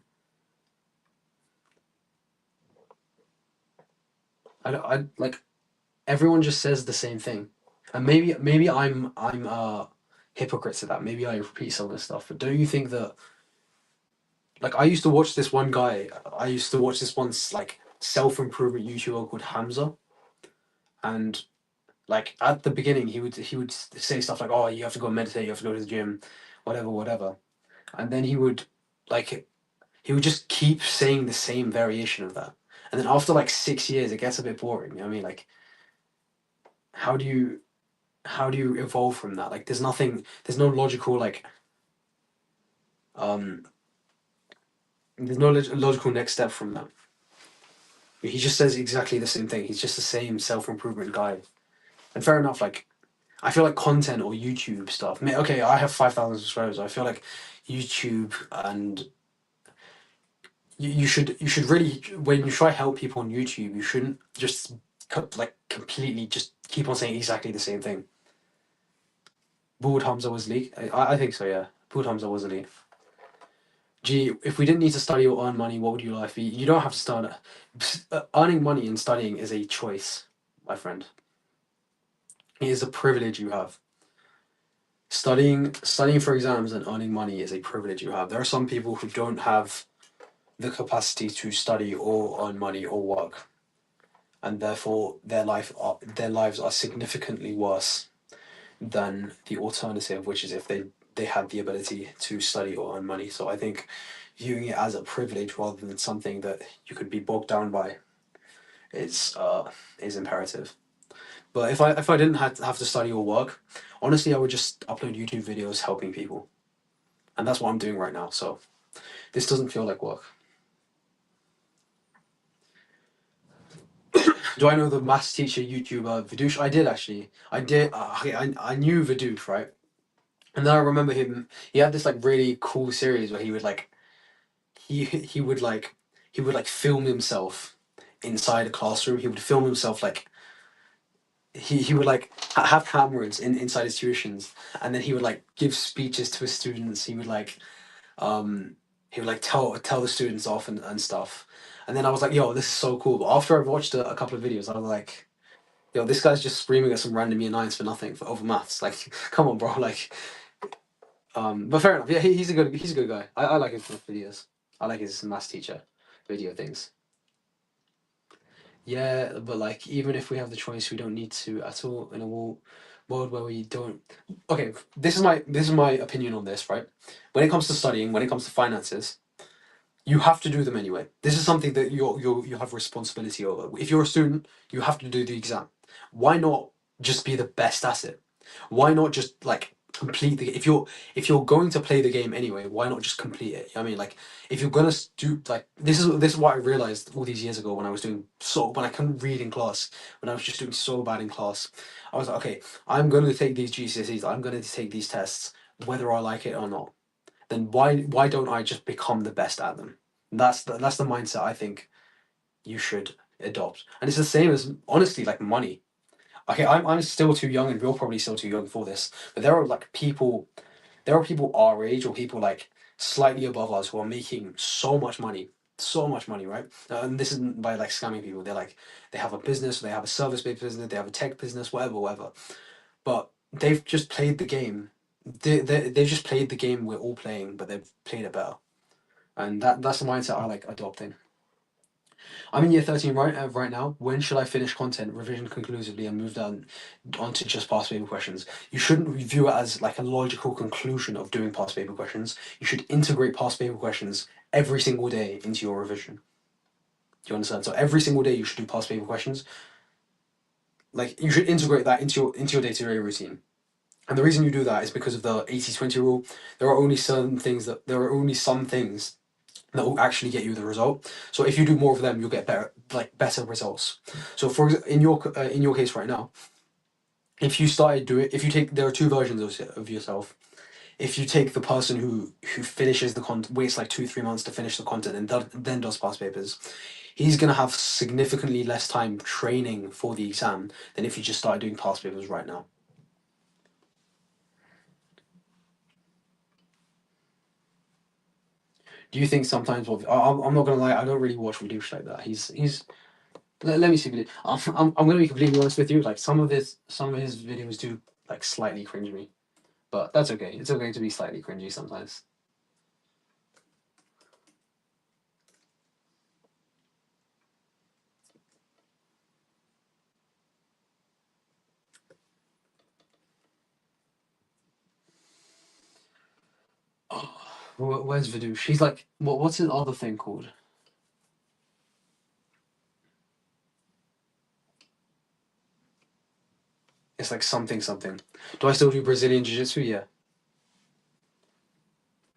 I like everyone just says the same thing. And maybe I'm a hypocrite to that. Maybe I repeat some of this stuff. But don't you think that like I used to watch this one guy, I used to watch this one like self-improvement YouTuber called Hamza, and like at the beginning he would say stuff like, oh, you have to go meditate, you have to go to the gym, whatever, whatever. And then like he would just keep saying the same variation of that. And then after like 6 years it gets a bit boring. You know what I mean? Like how do you evolve from that? Like there's no logical like um there's no logical next step from that. He just says exactly the same thing. He's just the same self-improvement guy. And fair enough, like I feel like content or YouTube stuff. Okay, I have 5,000 subscribers. I feel like YouTube and you should really when you try to help people on YouTube, you shouldn't just like completely just keep on saying exactly the same thing. Bald Hamza was leak. I think so. Yeah, Bald Hamza was a leak. Gee, if we didn't need to study or earn money, what would your life be? You don't have to start. Earning money and studying is a choice, my friend. It is a privilege you have. Studying for exams and earning money is a privilege you have. There are some people who don't have the capacity to study or earn money or work, and therefore their lives are significantly worse than the alternative, which is if they had the ability to study or earn money. So I think viewing it as a privilege rather than something that you could be bogged down by is imperative. But if I didn't have to study or work, honestly, I would just upload YouTube videos helping people, and that's what I'm doing right now. So this doesn't feel like work. Do I know the maths teacher YouTuber Vidoosh? I did actually. I did. Okay, I knew Vidoosh, right? And then I remember him. He had this like really cool series where he would like he would like he would like film himself inside a classroom. He would film himself like he would like have cameras inside his tuitions, and then he would like give speeches to his students. Um he would like tell the students off and stuff. And then I was like, yo, this is so cool. But after I've watched a couple of videos, I was like, yo, this guy's just screaming at some random year nines for nothing for over maths. Like, come on, bro. Like, but fair enough. Yeah, he's a good guy. I like his videos. I like his maths teacher video things. Yeah, but like even if we have the choice, we don't need to at all in a world where we don't. Okay, this is my opinion on this, right? When it comes to studying, when it comes to finances, you have to do them anyway. This is something that you have responsibility over. If you're a student, you have to do the exam. Why not just be the best at it? Why not just like complete the if you're going to play the game anyway, why not just complete it? I mean, like, if you're gonna do like this is what I realized all these years ago when I was doing when I couldn't read in class, when I was just doing so bad in class. I was like, okay, I'm going to take these GCSEs, I'm going to take these tests, whether I like it or not. Then why don't I just become the best at them? That's the mindset I think you should adopt, and it's the same as honestly like money. Okay, I'm still too young, and you're probably still too young for this, but there are people our age or people like slightly above us who are making so much money, right? And this isn't by like scamming people. They're like they have a business, they have a service-based business, they have a tech business, whatever. But they've just played the game. They've just played the game we're all playing, but they've played it better, and that's the mindset I like adopting. I'm in year 13 right now. When should I finish content, revision conclusively, and move down onto just past paper questions? You shouldn't view it as like a logical conclusion of doing past paper questions. You should integrate past paper questions every single day into your revision. Do you understand? So every single day you should do past paper questions. Like you should integrate that into your day-to-day routine. And the reason you do that is because of the 80-20 rule. There are only some things that will actually get you the result. So if you do more of them, you'll get better results. So in your case right now, if you take there are two versions of yourself. If you take the person who finishes the content, waits like 2-3 months to finish the content and then does past papers, he's gonna have significantly less time training for the exam than if you just started doing past papers right now. Do you think sometimes? I'm not gonna lie. I don't really watch Reduce like that. He's. Let me see. I'm gonna be completely honest with you. Like some of his videos do like slightly cringe me, but that's okay. It's okay to be slightly cringy sometimes. Oh, where's Vidoosh? She's like, what's his other thing called? It's like something something. Do I still do Brazilian Jiu Jitsu? Yeah.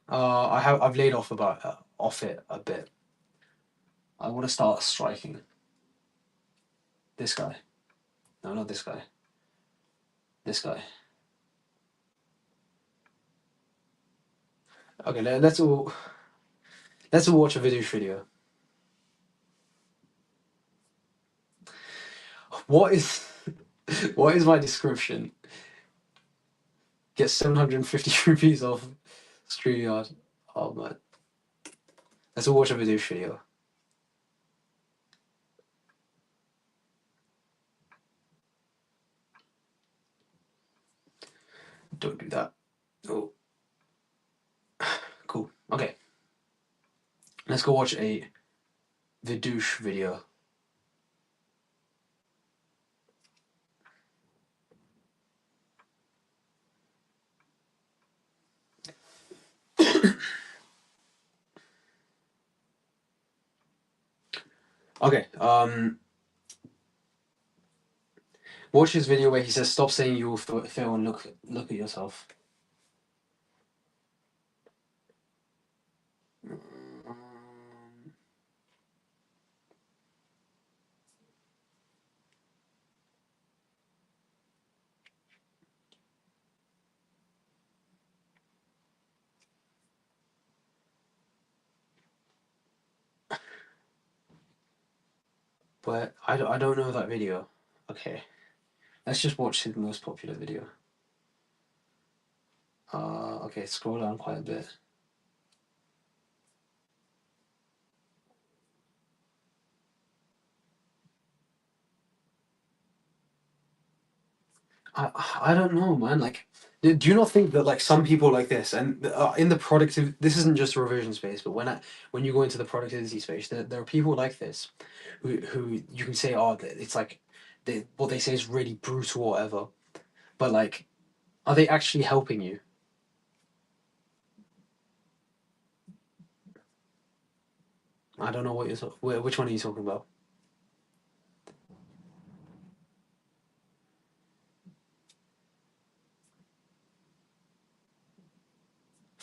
I've laid off it a bit. I want to start striking. This guy. No, not this guy. This guy. Okay, let's all watch a Vidoosh video. What is what is my description? Get 750 rupees off StreamYard. Oh man. Let's all watch a video. Don't do that. Oh. Cool. Okay. Let's go watch a Vidoosh video. Okay. Watch his video where he says, "Stop saying you will fail and look at yourself." But I don't know that video. Okay. Let's just watch his most popular video. Okay, scroll down quite a bit. I don't know, man. Like, do you not think that like some people like this and in the productive, this isn't just a revision space, but when you go into the productivity space, there are people like this, who you can say, oh, it's like, what they say is really brutal or whatever, but like, are they actually helping you? I don't know what which one are you talking about?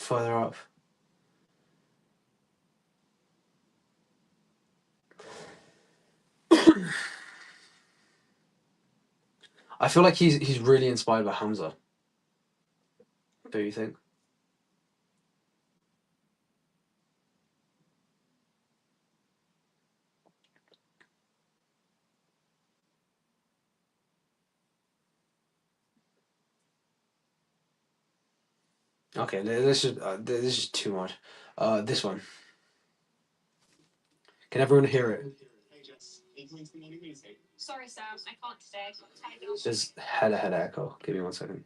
Further up. I feel like he's really inspired by Hamza. Do you think? Okay, this is too much. This one. Can everyone hear it? Sorry, Sam, I can't today. There's hella echo. Give me 1 second.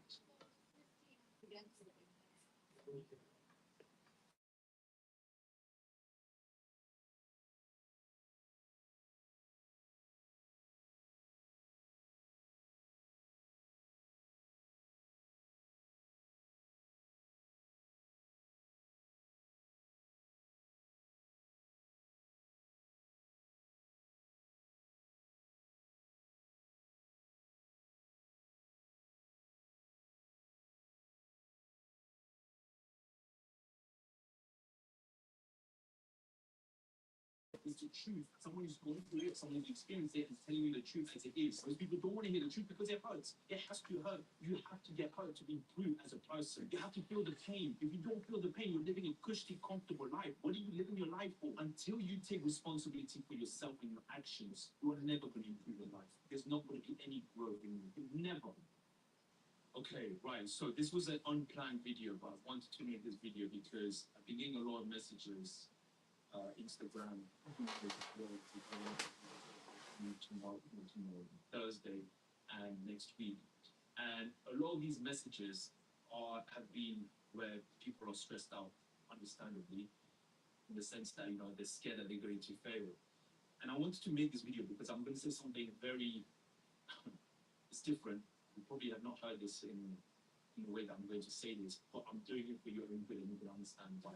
Is the truth. Someone who's gone through it, someone who's experienced it, and telling you the truth as it is. Most people don't want to hear the truth because it hurts. It has to hurt. You have to get hurt to be through as a person. You have to feel the pain. If you don't feel the pain, you're living a cushy, comfortable life. What are you living your life for? Until you take responsibility for yourself and your actions, you are never going to improve your life. There's not going to be any growth in you. Never. Okay, right. So this was an unplanned video, but I wanted to make this video because I've been getting a lot of messages. Instagram tomorrow, Thursday, and next week. And a lot of these messages have been where people are stressed out, understandably, in the sense that they're scared that they're going to fail. And I wanted to make this video because I'm going to say something very it's different. You probably have not heard this in the way that I'm going to say this, but I'm doing it for your own good and you can understand why.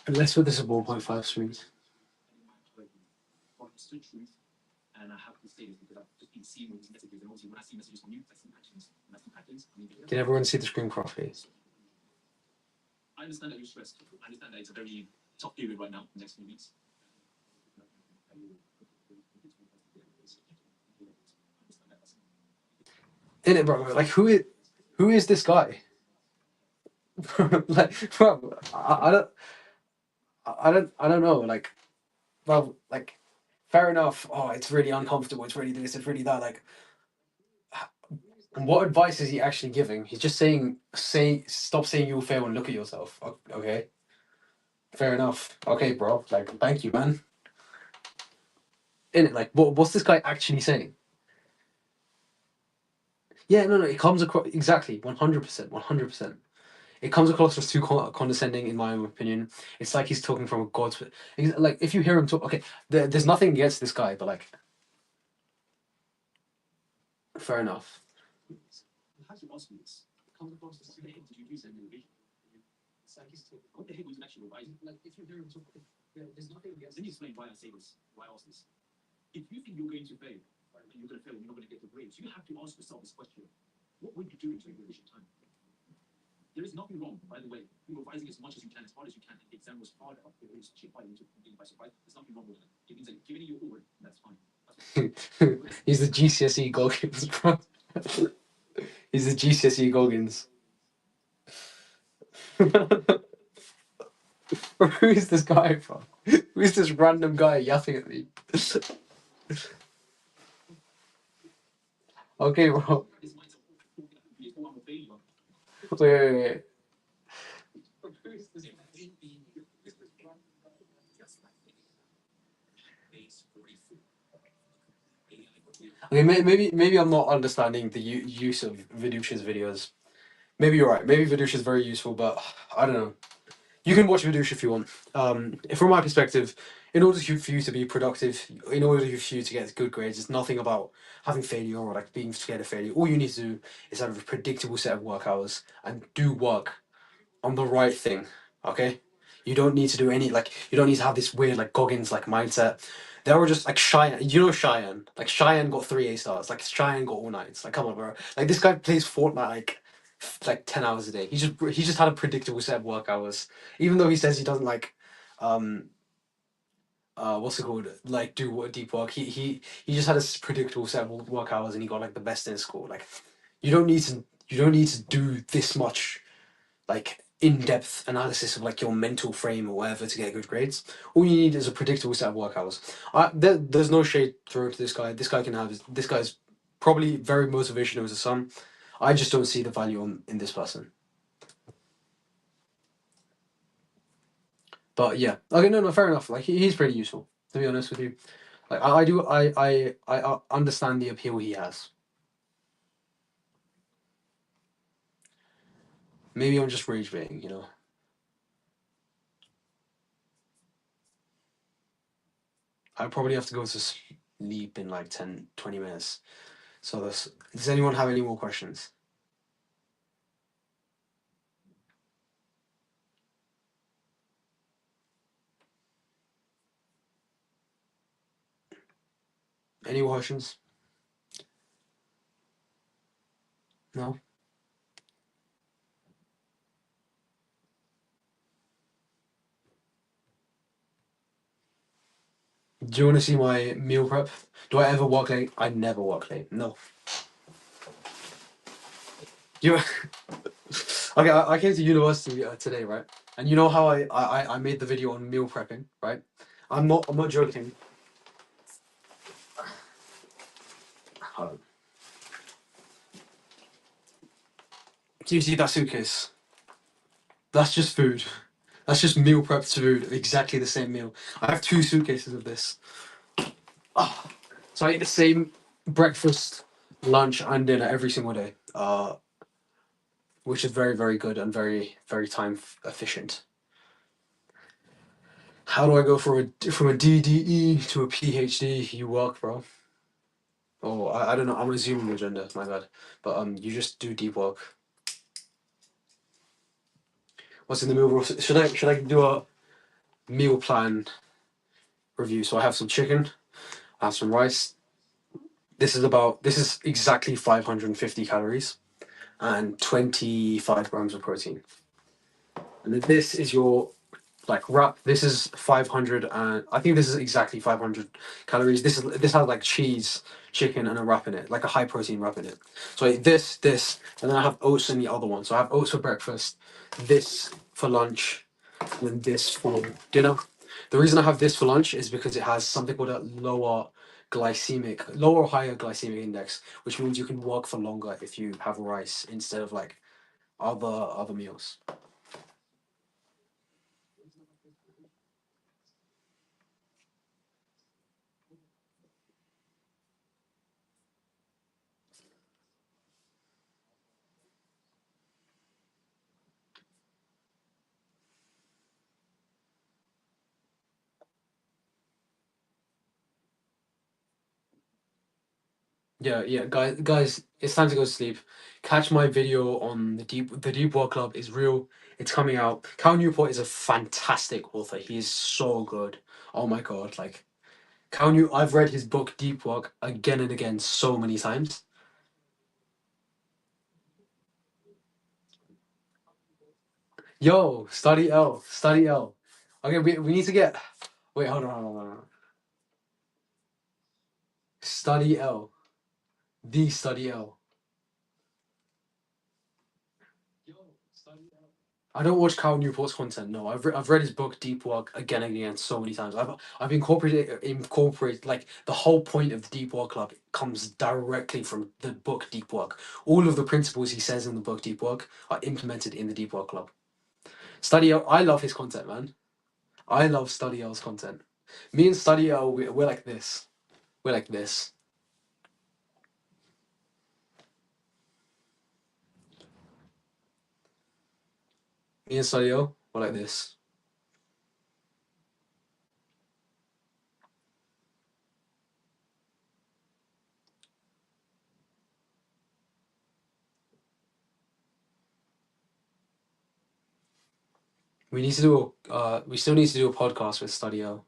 Let's put this at 1.5 streams. But it's the truth, and I have to say this because I've just been seeing all these messages, and obviously when I see messages from you, I see patterns. When I see patterns, Can everyone see the screen properly? I understand that you're stressed. I understand that it's a very tough period right now, the next few weeks. In it, bro. Like who is this guy? Like, bro, I don't know. Like, well, like, fair enough. Oh, it's really uncomfortable. It's really this. It's really that. Like, what advice is he actually giving? He's just saying, stop saying you'll fail and look at yourself. Okay, fair enough. Okay, bro. Like, thank you, man. In it, like, what's this guy actually saying? Yeah, no, it comes across exactly 100%, 100%. It comes across as too condescending, in my own opinion. It's like he's talking from a god's. Like if you hear him talk, okay, there's nothing against this guy, but like, fair enough. How do you ask me this? It comes across as what the heck did you do in the vision? It's like he's talking. What the heck was you actually advising? Like if you hear him talk, there's nothing against. Let me explain why I say this. Why I ask this. If you think you're going to fail, and you're going to fail, and you're not going to get the grades, you have to ask yourself this question: what would you do in your revision time? There is nothing wrong, by the way. You're revising as much as you can, as hard as you can, and the exam was harder. It was cheap by you to complete by surprise. There's nothing wrong with it. It means that you're giving it your all. That's fine. He's the GCSE Goggins, bro. He's the GCSE Goggins. Who is this guy from? Who is this random guy yapping at me? Okay, bro. Wait. Okay, maybe I'm not understanding the use of Vidusha's videos. Maybe you're right. Maybe Vidusha is very useful, but I don't know. You can watch Vidusha if you want. From my perspective, in order for you to be productive, in order for you to get good grades, it's nothing about having failure or like being scared of failure. All you need to do is have a predictable set of work hours and do work on the right thing. Okay, you don't need to do any like you don't need to have this weird like Goggins like mindset. They were just like Cheyenne. You know Cheyenne. Like Cheyenne got 3 A stars. Like Cheyenne got all nights. Like come on, bro. Like this guy plays Fortnite. Like like 10 hours a day. He just had a predictable set of work hours. Even though he says he doesn't like what's it called, like deep work. He just had a predictable set of work hours, and he got like the best in school. Like you don't need to do this much like in-depth analysis of like your mental frame or whatever to get good grades. All you need is a predictable set of work hours. There's no shade thrown to this guy. This guy's probably very motivational as a son. I just don't see the value in this person. But yeah, okay, no, fair enough. Like he's pretty useful, to be honest with you. Like I understand the appeal he has. Maybe I'm just rage baiting, you know. I probably have to go to sleep in like 10, 20 minutes. So does anyone have any more questions? Any more questions? No? Do you want to see my meal prep? Do I ever work late? I never work late. No. You okay, I came to university today, right? And you know how I made the video on meal prepping, right? I'm not joking. Hold on. Can you see that suitcase? That's just food. That's just meal prepped food. Exactly the same meal. I have 2 suitcases of this. Ah, so I eat the same breakfast, lunch, and dinner every single day. Which is very, very good and very, very time efficient. How do I go from a DDE to a PhD? You work, bro. Oh, I don't know. I'm assuming your gender. My bad. But you just do deep work. What's in the meal? Should I do a meal plan review? So I have some chicken. I have some rice. This is exactly 550 calories and 25 grams of protein. And then this is your like wrap. This is 500, and I think this is exactly 500 calories. This has like cheese, chicken, and a wrap in it, like a high protein wrap in it. So I eat this, and then I have oats in the other one. So I have oats for breakfast, this for lunch, and then this for dinner. The reason I have this for lunch is because it has something called a lower or higher glycemic index, which means you can work for longer if you have rice instead of like other meals. Yeah, guys, it's time to go to sleep. Catch my video on the Deep Work Club is real. It's coming out. Cal Newport is a fantastic author. He is so good. Oh my god, like I've read his book Deep Work again and again so many times. Yo, study L. Okay, we need to get. Wait, hold on. Study L, the study L. I don't watch Cal Newport's content. No, I've read his book Deep Work again and again so many times. I've incorporated like the whole point of the Deep Work Club comes directly from the book Deep Work. All of the principles he says in the book Deep Work are implemented in the Deep Work Club. Study L, I love his content, man. I love Study L's content. Me and Study L, we're like this. We're like this. Me and Study L, we're like this. We need to do we still need to do a podcast with Study L.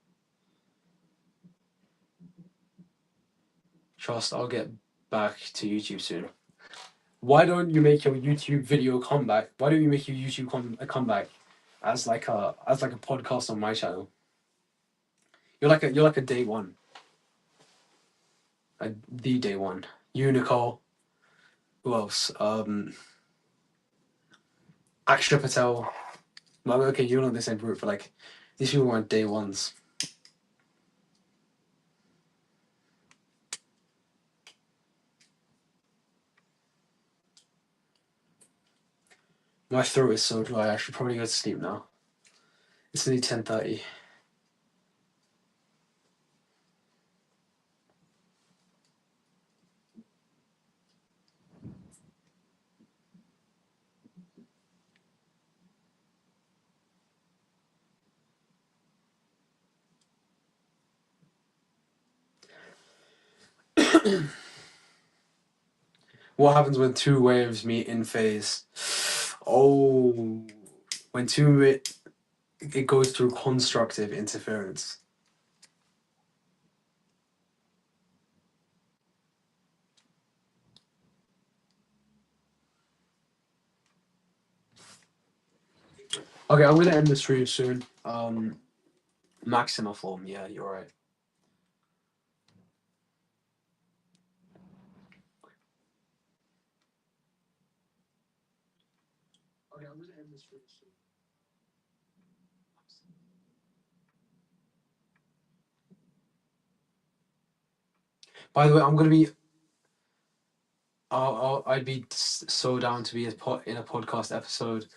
Trust, I'll get back to YouTube soon. why don't you make your YouTube video comeback? Why don't you make your YouTube a comeback as like a podcast on my channel? You're like a day one, the day one. You, Nicole. Who else? Akshay Patel. Well, okay, you're not the same group, but like these people weren't day ones. My throat is so dry. I should probably go to sleep now. It's only 10:30. What happens when two waves meet in phase? Oh, when it goes through constructive interference. Okay, I'm gonna end the stream soon. Maxima form. Yeah, you're right. Okay, I'm gonna end the stream soon. By the way, I'm gonna be. I'd be so down to be in a podcast episode.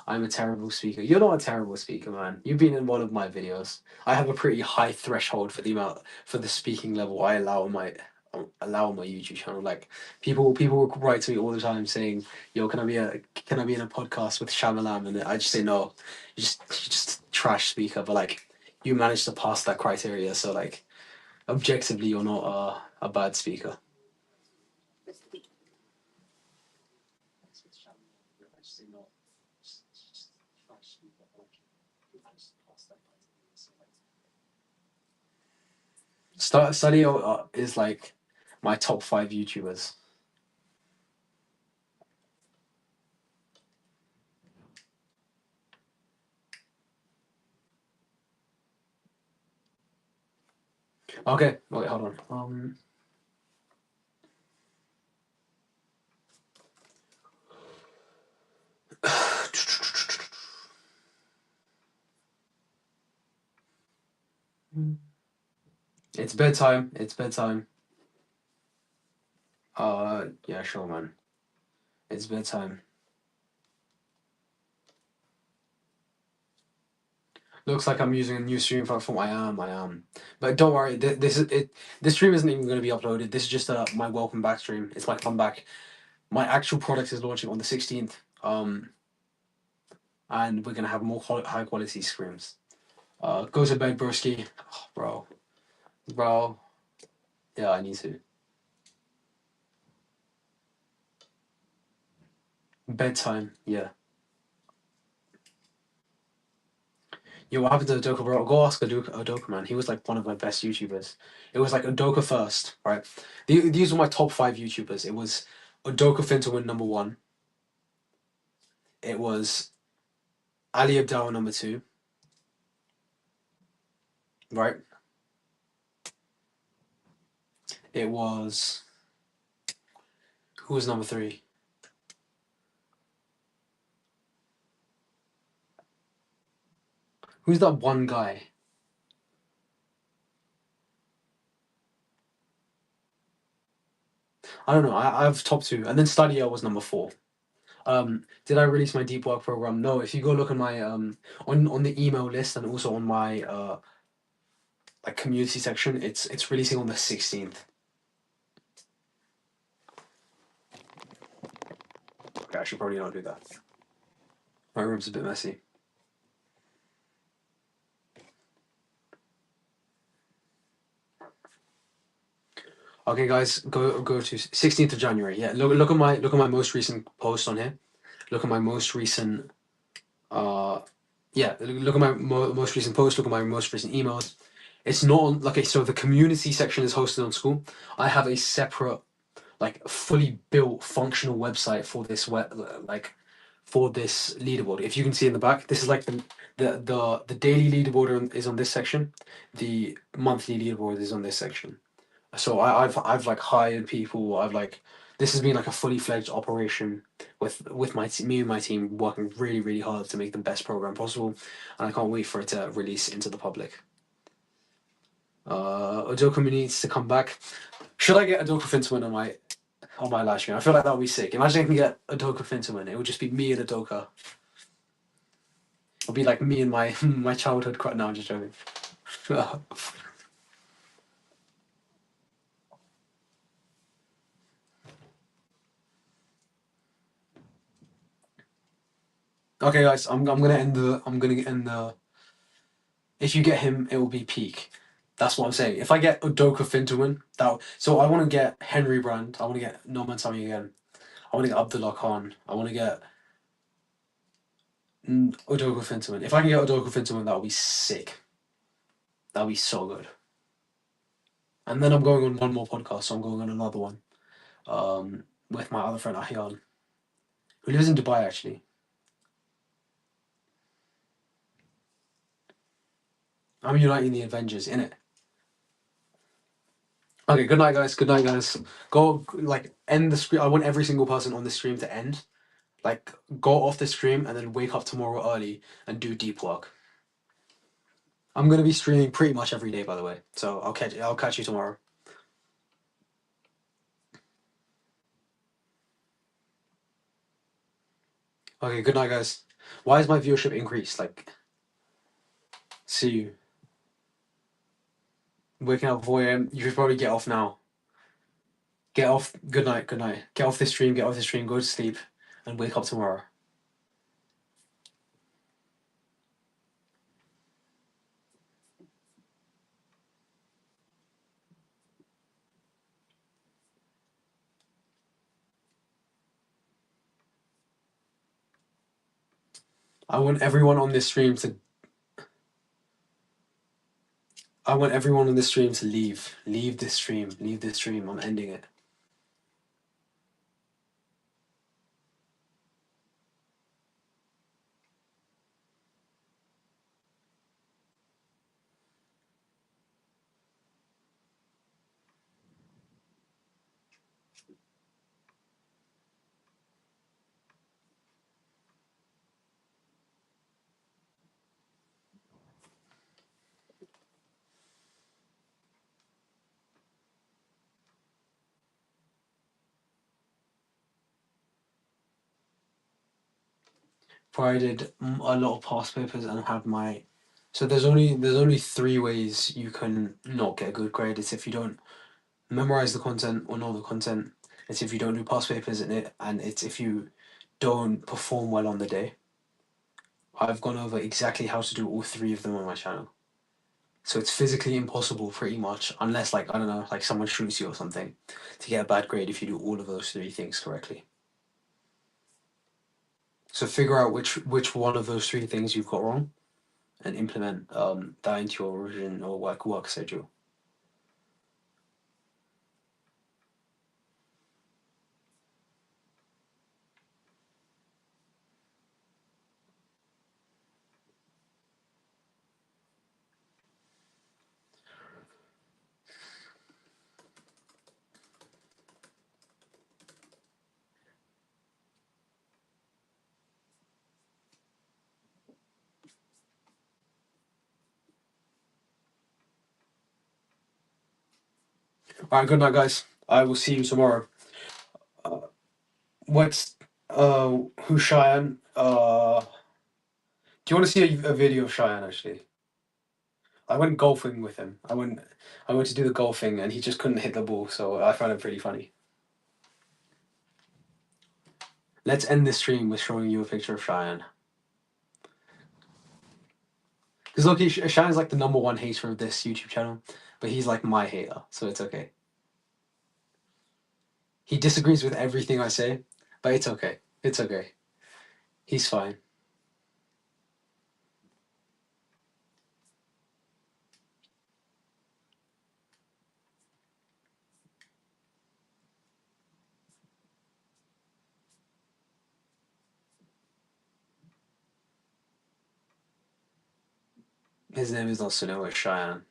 I'm a terrible speaker. You're not a terrible speaker, man. You've been in one of my videos. I have a pretty high threshold for the speaking level I allow on my YouTube channel. Like people write to me all the time saying, "Yo, can I be in a podcast with Shamalam?" And I just say no. You're just trash speaker, but like you managed to pass that criteria. So like objectively, you're not a bad speaker. Study is like my top 5 YouTubers. Okay, wait, hold on. It's bedtime. It's bedtime. Yeah, sure, man. It's bedtime. Looks like I'm using a new stream platform. I am. But don't worry. This stream isn't even going to be uploaded. This is just my welcome back stream. It's my comeback. My actual product is launching on the 16th. And we're gonna have more high quality streams. Go to bed, broski. Oh, bro. Yeah, I need to. Bedtime. Yeah. Yo, what happened to Udoka, bro? Go ask Udoka, man. He was like one of my best YouTubers. It was like Udoka first, right? These were my top 5 YouTubers. It was Udoka Finterwin number 1. It was Ali Abdallah number 2. Right? It was... Who was number 3? Who's that one guy? I don't know. I have top 2. And then Stadia was number 4. Did I release my deep work program? No. If you go look at my on the email list and also on my like community section, it's releasing on the 16th. Okay, I should probably not do that. My room's a bit messy. Okay, guys, go to 16th of January. Yeah, look at my most recent post on here. Look at my most recent look at my most recent post. Look at my most recent emails. It's not on, okay. So the community section is hosted on school. I have a separate like a fully built functional website for this for this leaderboard. If you can see in the back, this is like the daily leaderboard is on this section, the monthly leaderboard is on this section. So I've like hired people. This has been like a fully fledged operation with me and my team working really really hard to make the best program possible, and I can't wait for it to release into the public. Odokumi needs to come back. Should I get Adoka Finterman on my live stream? I feel like that would be sick. Imagine I can get Adoka Finterman. It would just be me and Adoka. It'll be like me and my my childhood crush. No, I'm just joking. Okay, guys, I'm gonna end the. If you get him, it will be peak. That's what I'm saying. If I get Udoka Finterman, so I want to get Henry Brand. I want to get Norman Sammy again. I want to get Abdullah Khan. I want to get Udoka Finterman. If I can get Udoka Finterman, that would be sick. That would be so good. And then I'm going on one more podcast, so I'm going on another one, with my other friend Ahyan, who lives in Dubai actually. I'm uniting the Avengers in it. Okay, good night, guys. Good night, guys. Go end the stream. I want every single person on the stream to end. Like, go off the stream and then wake up tomorrow early and do deep work. I'm gonna be streaming pretty much every day, by the way. So I'll catch you tomorrow. Okay, good night, guys. Why is my viewership increased? Like, see you. Waking up 4 a.m. You should probably get off now. Get off. Good night. Good night. Get off the stream. Get off the stream. Go to sleep, and wake up tomorrow. I want everyone on this stream to. I want everyone on this stream to leave. Leave this stream. Leave this stream. I'm ending it. Provided a lot of past papers and have my. So there's only 3 ways you can not get a good grade. It's if you don't memorize the content or know the content. It's if you don't do past papers in it, and it's if you don't perform well on the day. I've gone over exactly how to do all 3 of them on my channel. So it's physically impossible, pretty much, unless I don't know, someone shoots you or something, to get a bad grade if you do all of those 3 things correctly. So figure out which one of those 3 things you've got wrong, and implement that into your revision or work schedule. All right, good night, guys. I will see you tomorrow. What's who's Cheyenne? Do you want to see a video of Cheyenne actually? I went golfing with him. I went to do the golfing and he just couldn't hit the ball, so I found it pretty funny. Let's end this stream with showing you a picture of Cheyenne. Because look, Cheyenne's like the #1 hater of this YouTube channel, but he's like my hater, so it's okay. He disagrees with everything I say, but it's okay. It's okay. He's fine. His name is not Sunil, it's Cheyenne.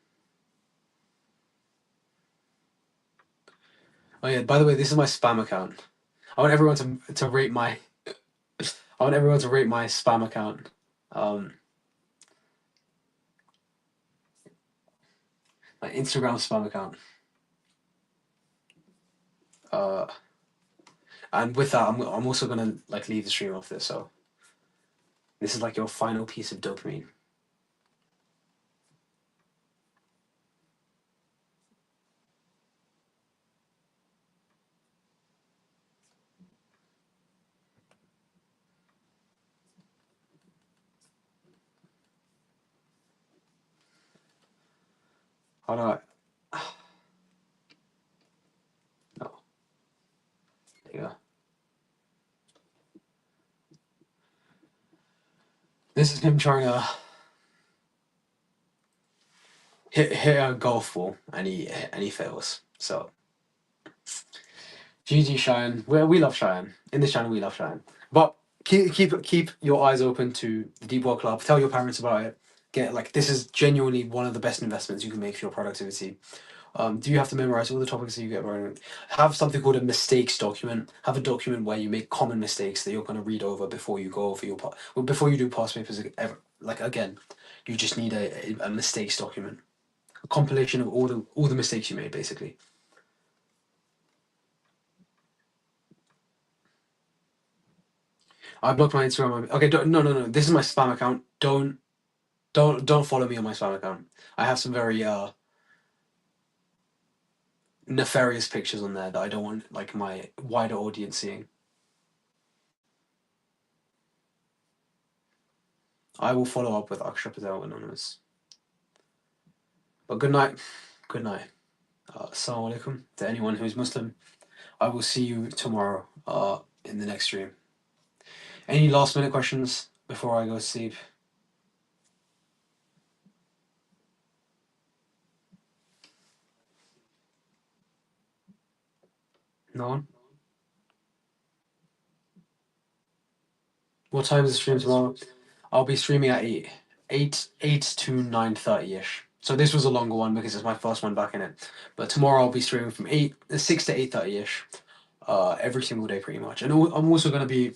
Oh yeah, by the way, this is my spam account. I want everyone to rate my I want everyone to rate my spam account. My Instagram spam account. And with that, I'm also gonna like leave the stream off this. So this is like your final piece of dopamine. How do I? No. There you go. This is him trying to hit a golf ball, and he fails. So GG Cheyenne. We love Cheyenne. In this channel, we love Cheyenne. But keep your eyes open to the Deep World Club. Tell your parents about it. Get like this is genuinely one of the best investments you can make for your productivity. Do you have to memorize all the topics that you get wrong? Have something called a mistakes document. Have a document where you make common mistakes that you're going to read over before you go over your before you do past papers. Like again, you just need a mistakes document, a compilation of all the mistakes you made, basically. I blocked my Instagram. Okay, no. This is my spam account. Don't follow me on my spam account. I have some very nefarious pictures on there that I don't want like my wider audience seeing. I will follow up with Akshay Patel Anonymous. But good night. Good night. Assalamu alaikum to anyone who's Muslim. I will see you tomorrow in the next stream. Any last minute questions before I go to sleep? No one? What time is the stream tomorrow? I'll be streaming at 8 to 9:30ish. So this was a longer one because it's my first one back in it. But tomorrow I'll be streaming from 6 to 8:30ish. Every single day pretty much. And I'm also going to be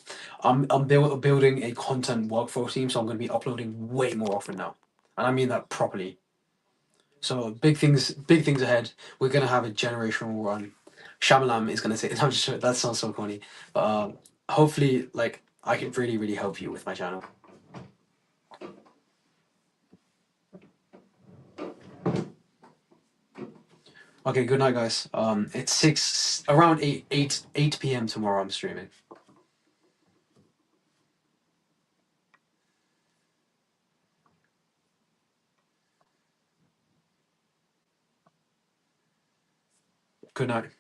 building a content workflow team, so I'm going to be uploading way more often now. And I mean that properly. So big things ahead. We're going to have a generational run. Shamalam is going to say, I'm just sure, that sounds so corny. But hopefully like I can really, really help you with my channel. Okay, good night, guys. It's around 8 p.m. tomorrow. I'm streaming. Good night.